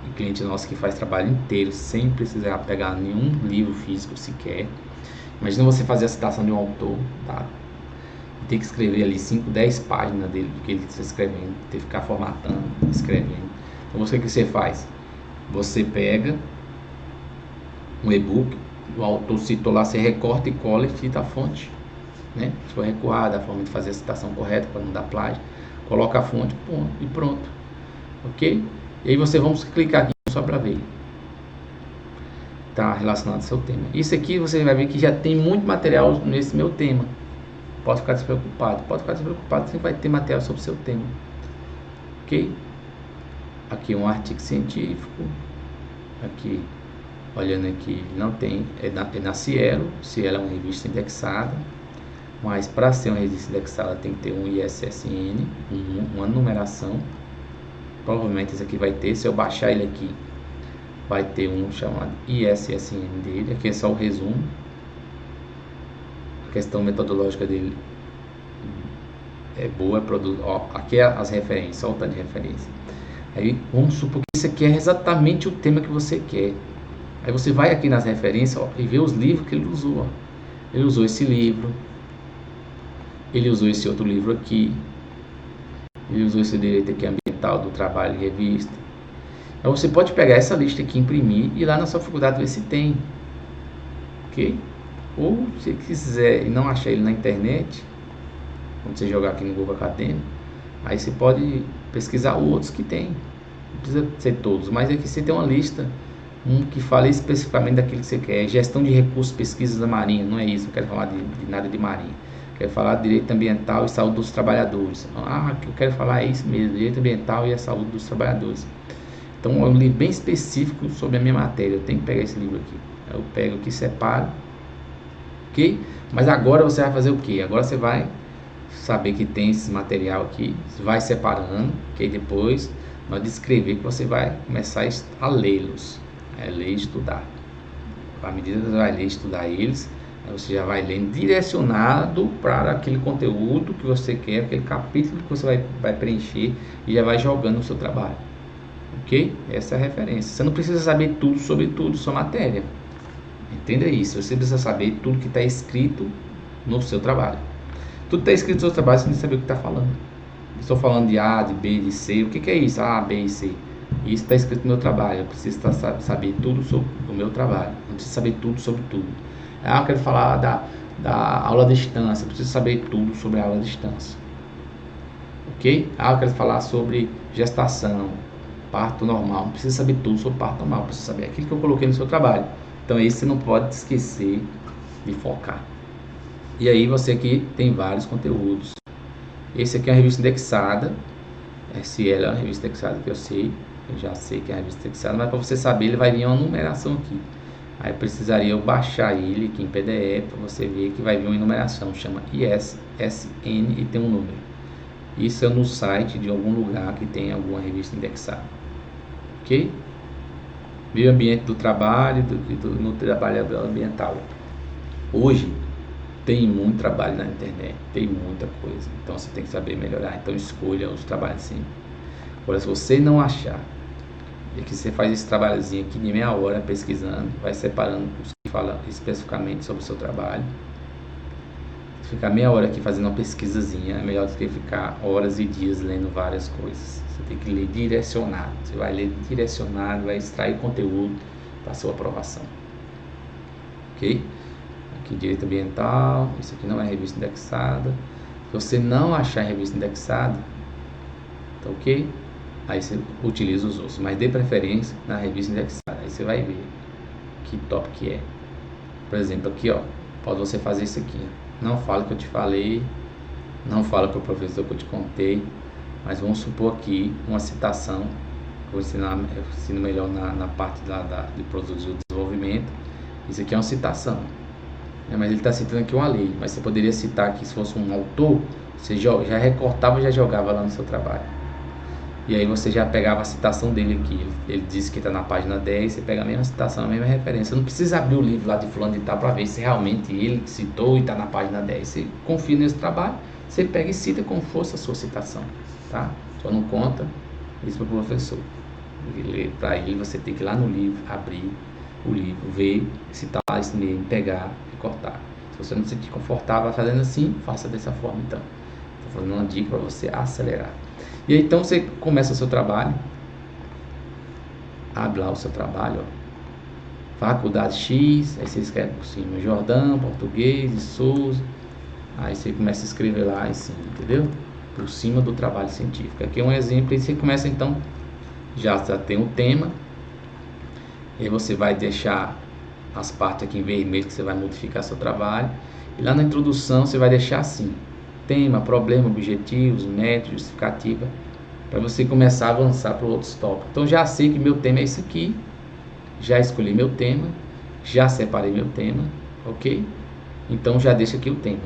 Speaker 1: e cliente nosso que faz trabalho inteiro sem precisar pegar nenhum livro físico sequer. Imagina você fazer a citação de um autor, tá? E ter que escrever ali 5, 10 páginas dele, do que ele está escrevendo, ter que ficar formatando, escrevendo. Então o que você faz? Você pega um e-book, o autor citou lá, você recorta e cola e cita a fonte, né? Se for recuada, a forma de fazer a citação correta para não dar plágio, coloca a fonte, ponto, e pronto, ok? E aí vamos clicar aqui só para ver, tá relacionado ao seu tema. Isso aqui você vai ver que já tem muito material nesse meu tema. Pode ficar despreocupado, sempre vai ter material sobre o seu tema, ok? Aqui um artigo científico, aqui olhando aqui, não tem, é na Cielo. Cielo é uma revista indexada, mas para ser uma revista indexada tem que ter um ISSN, uma numeração. Provavelmente esse aqui vai ter, se eu baixar ele aqui, vai ter um chamado ISSN dele. Aqui é só o resumo. A questão metodológica dele é boa, aqui é as referências, só o tanto de referência. Aí vamos supor que isso aqui é exatamente o tema que você quer. Aí você vai aqui nas referências, ó, e vê os livros que ele usou. Ó. Ele usou esse livro, ele usou esse outro livro aqui, ele usou esse direito aqui ambiental do trabalho e revista. Aí você pode pegar essa lista aqui, imprimir e ir lá na sua faculdade ver se tem, ok? Ou se quiser e não achar ele na internet, quando você jogar aqui no Google Acadêmico, aí você pode pesquisar outros que tem. Não precisa ser todos, mas aqui você tem uma lista um que fale especificamente daquilo que você quer. Gestão de recursos, pesquisas da Marinha, não é isso, não quero falar de nada de Marinha. Quero falar de direito ambiental e saúde dos trabalhadores. O que eu quero falar é isso mesmo, direito ambiental e a saúde dos trabalhadores. Então é um livro bem específico sobre a minha matéria, eu tenho que pegar esse livro aqui. Eu pego aqui, separo, ok? Mas agora você vai fazer o que? Agora você vai saber que tem esse material aqui, vai separando, ok? Depois, na hora de escrever, que você vai começar a lê-los, ler e estudar. À medida que você vai ler e estudar eles, você já vai lendo direcionado para aquele conteúdo que você quer, aquele capítulo que você vai preencher e já vai jogando no seu trabalho, ok? Essa é a referência. Você não precisa saber tudo sobre tudo, sua matéria. Entenda isso, você precisa saber tudo que está escrito no seu trabalho. Tudo está escrito no seu trabalho, você tem que saber o que está falando. Estou falando de A, de B, de C. O que é isso? A, B e C. Isso está escrito no meu trabalho. Eu preciso saber tudo sobre o meu trabalho. Eu preciso saber tudo sobre tudo. Eu quero falar da aula à distância. Eu preciso saber tudo sobre a aula à distância. Ok? Eu quero falar sobre gestação, parto normal. Não preciso saber tudo sobre parto normal. Eu preciso saber aquilo que eu coloquei no seu trabalho. Então, isso você não pode esquecer de focar. E aí você aqui tem vários conteúdos. Esse aqui é uma revista indexada. Se ela é uma revista indexada, que eu já sei que é uma revista indexada, mas para você saber, ele vai vir uma numeração aqui. Aí precisaria eu baixar ele aqui em PDF para você ver que vai vir uma numeração, chama ISSN e tem um número. Isso é no site de algum lugar que tem alguma revista indexada. Ok? Meio ambiente do trabalho no trabalho ambiental. Hoje tem muito trabalho na internet, tem muita coisa, então você tem que saber melhorar. Então escolha os trabalhos sim. Agora, se você não achar, é que você faz esse trabalhozinho aqui de meia hora pesquisando, vai separando os que falam especificamente sobre o seu trabalho. Ficar meia hora aqui fazendo uma pesquisazinha é melhor do que ficar horas e dias lendo várias coisas. Você tem que ler direcionado. Você vai ler direcionado, vai extrair conteúdo para a sua aprovação. Ok? Aqui direito ambiental, isso aqui não é revista indexada. Se você não achar revista indexada, tá ok? Aí você utiliza os outros, mas dê preferência na revista indexada. Aí você vai ver que top que é. Por exemplo, aqui ó, pode você fazer isso aqui. Não fala que eu te falei, não fala para o professor que eu te contei, mas vamos supor aqui uma citação. Eu ensino melhor na parte de produtos de desenvolvimento. Isso aqui é uma citação. Mas ele está citando aqui uma lei, mas você poderia citar aqui, se fosse um autor, você já recortava e já jogava lá no seu trabalho. E aí você já pegava a citação dele aqui, ele disse que está na página 10, você pega a mesma citação, a mesma referência. Você não precisa abrir o livro lá de fulano de tal para ver se realmente ele citou e está na página 10. Você confia nesse trabalho, você pega e cita com força a sua citação, tá? Só não conta isso para o professor. Para ele você tem que ir lá no livro, abrir o livro, ver, citar isso mesmo, pegar e cortar. Se você não se sentir confortável fazendo assim, faça dessa forma então. Estou fazendo uma dica para você acelerar. E aí então você começa o seu trabalho, abre lá o seu trabalho, ó. Faculdade X, aí você escreve por cima, Jordão, português, de Souza, aí você começa a escrever lá em cima, entendeu? Por cima do trabalho científico. Aqui é um exemplo, e você começa então, já tem o tema, e aí você vai deixar as partes aqui em vermelho que você vai modificar seu trabalho, e lá na introdução você vai deixar assim, tema, problema, objetivos, método, justificativa, para você começar a avançar para outros tópicos. Então já sei que meu tema é esse aqui, já escolhi meu tema, já separei meu tema, ok? Então já deixa aqui o tema.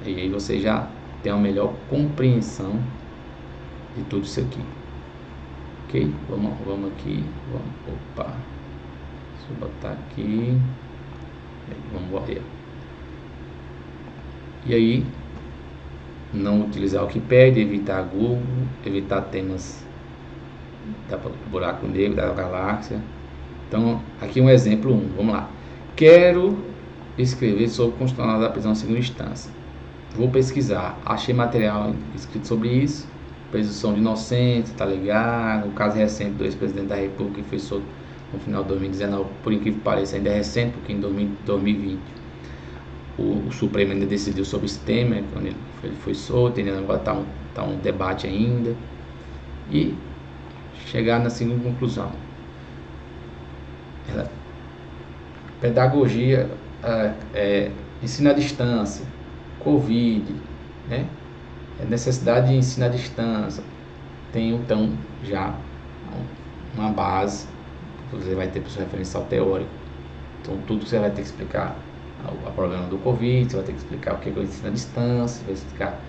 Speaker 1: E aí você já tem uma melhor compreensão de tudo isso aqui. Ok? Vamos aqui. Opa! Deixa eu botar aqui. Vamos ver. E aí, não utilizar o Wikipedia, evitar Google, evitar temas da buraco negro, da galáxia. Então, aqui um exemplo 1, vamos lá. Quero escrever sobre constitucional da prisão em segunda instância. Vou pesquisar, achei material escrito sobre isso, presunção de inocência, tá ligado? O caso recente do ex-presidente da República que foi solto no final de 2019, por incrível que pareça, ainda é recente, porque em 2020 o Supremo ainda decidiu sobre esse tema, quando ele foi solto, ainda agora está um debate ainda, e chegar na seguinte conclusão. pedagogia, ensino à distância, Covid, né? Necessidade de ensino à distância. Tem então já uma base, você vai ter para o seu referencial teórico. Então tudo que você vai ter que explicar, o problema do Covid, você vai ter que explicar o que é o ensino à distância, vai explicar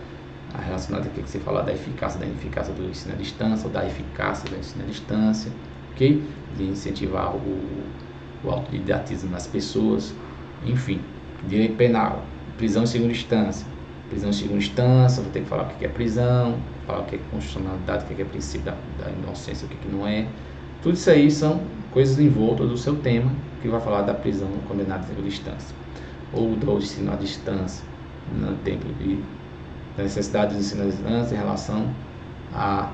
Speaker 1: relacionado aqui que você fala da eficácia da ineficácia do ensino à distância, ou da eficácia do ensino à distância, ok? De incentivar o autodidatismo nas pessoas, enfim, direito penal, prisão em segunda instância. Prisão em segunda instância, vou ter que falar o que é prisão, falar o que é constitucionalidade, o que é princípio da inocência, o que não é. Tudo isso aí são coisas envoltas do seu tema, que vai falar da prisão condenada em segunda instância, ou do ensino à distância, no tempo de necessidade do ensino à distância em relação à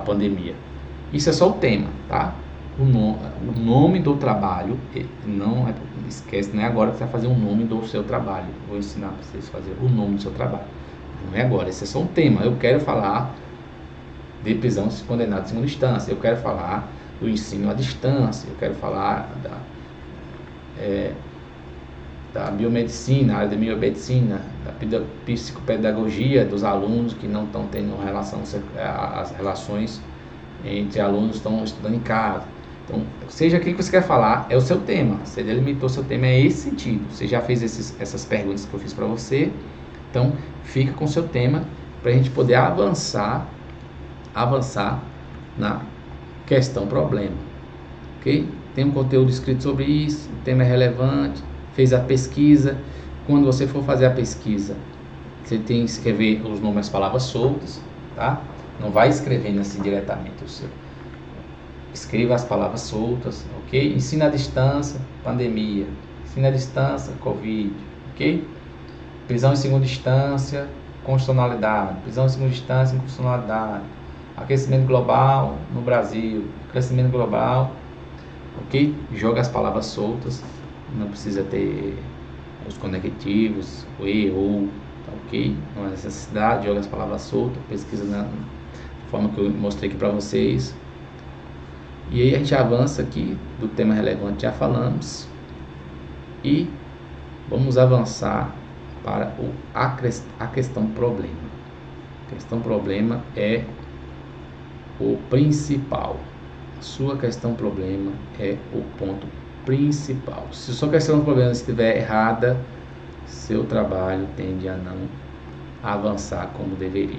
Speaker 1: pandemia. Isso é só o tema, tá? O nome do trabalho, não esquece, não é agora que você vai fazer o nome do seu trabalho. Vou ensinar para vocês a fazer o nome do seu trabalho. Não é agora, esse é só um tema. Eu quero falar de prisão condenada em segunda instância, eu quero falar do ensino à distância, eu quero falar da biomedicina, área de biomedicina, da psicopedagogia dos alunos que não estão tendo relação, as relações entre alunos estão estudando em casa. Então, seja aquilo que você quer falar, é o seu tema. Você delimitou seu tema, é esse sentido. Você já fez essas perguntas que eu fiz para você. Então, fica com o seu tema para a gente poder avançar na questão problema. Ok? Tem um conteúdo escrito sobre isso, o tema é relevante, fez a pesquisa. Quando você for fazer a pesquisa, você tem que escrever os nomes das palavras soltas, tá? Não vai escrevendo assim diretamente o seu. Escreva as palavras soltas, ok? Ensino à distância, pandemia. Ensino à distância, Covid, ok? Prisão em segunda instância, constitucionalidade. Prisão em segunda instância, inconstitucionalidade. Aquecimento global no Brasil. Aquecimento global, ok? Joga as palavras soltas. Não precisa ter os conectivos, o e, ou, ok? Não há necessidade, joga as palavras soltas. Pesquisa da forma que eu mostrei aqui para vocês. E aí a gente avança aqui do tema relevante, já falamos, e vamos avançar para a questão problema. A questão problema é o principal. A sua questão problema é o ponto principal. Se a sua questão problema estiver errada, seu trabalho tende a não avançar como deveria.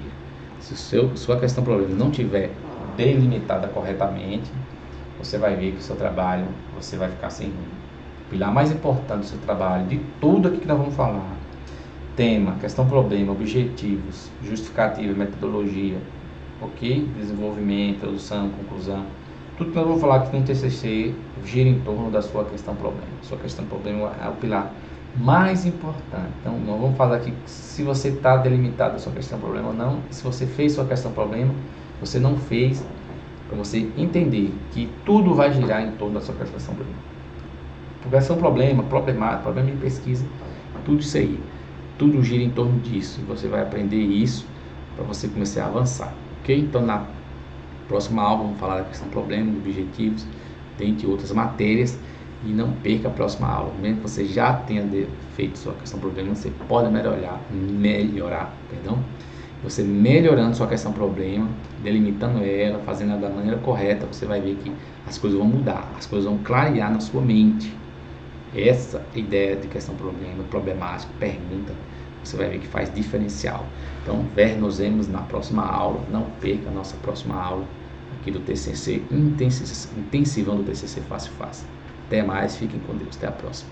Speaker 1: Se sua questão problema não tiver delimitada corretamente, você vai ver que o seu trabalho, você vai ficar sem rumo. O pilar mais importante do seu trabalho, de tudo aqui que nós vamos falar, tema, questão problema, objetivos, justificativa, metodologia, ok? Desenvolvimento, introdução, conclusão, tudo que nós vamos falar aqui no TCC gira em torno da sua questão problema. Sua questão problema é o pilar mais importante. Então, nós vamos falar aqui se você está delimitado a sua questão problema ou não, se você fez sua questão problema, você não fez, para você entender que tudo vai girar em torno da sua questão problema. Questão problema, problemática, problema de pesquisa, tudo isso aí, tudo gira em torno disso, e você vai aprender isso para você começar a avançar, ok? Então, na próxima aula, vamos falar da questão problema, objetivos, dentre outras matérias, e não perca a próxima aula. Mesmo que você já tenha feito sua questão problema, você pode melhorar. Você melhorando sua questão problema, delimitando ela, fazendo ela da maneira correta, você vai ver que as coisas vão mudar, as coisas vão clarear na sua mente. Essa ideia de questão problema, problemática, pergunta, você vai ver que faz diferencial. Então, nos vemos na próxima aula. Não perca a nossa próxima aula aqui do TCC, intensivando o TCC Fácil Fácil. Até mais, fiquem com Deus, até a próxima.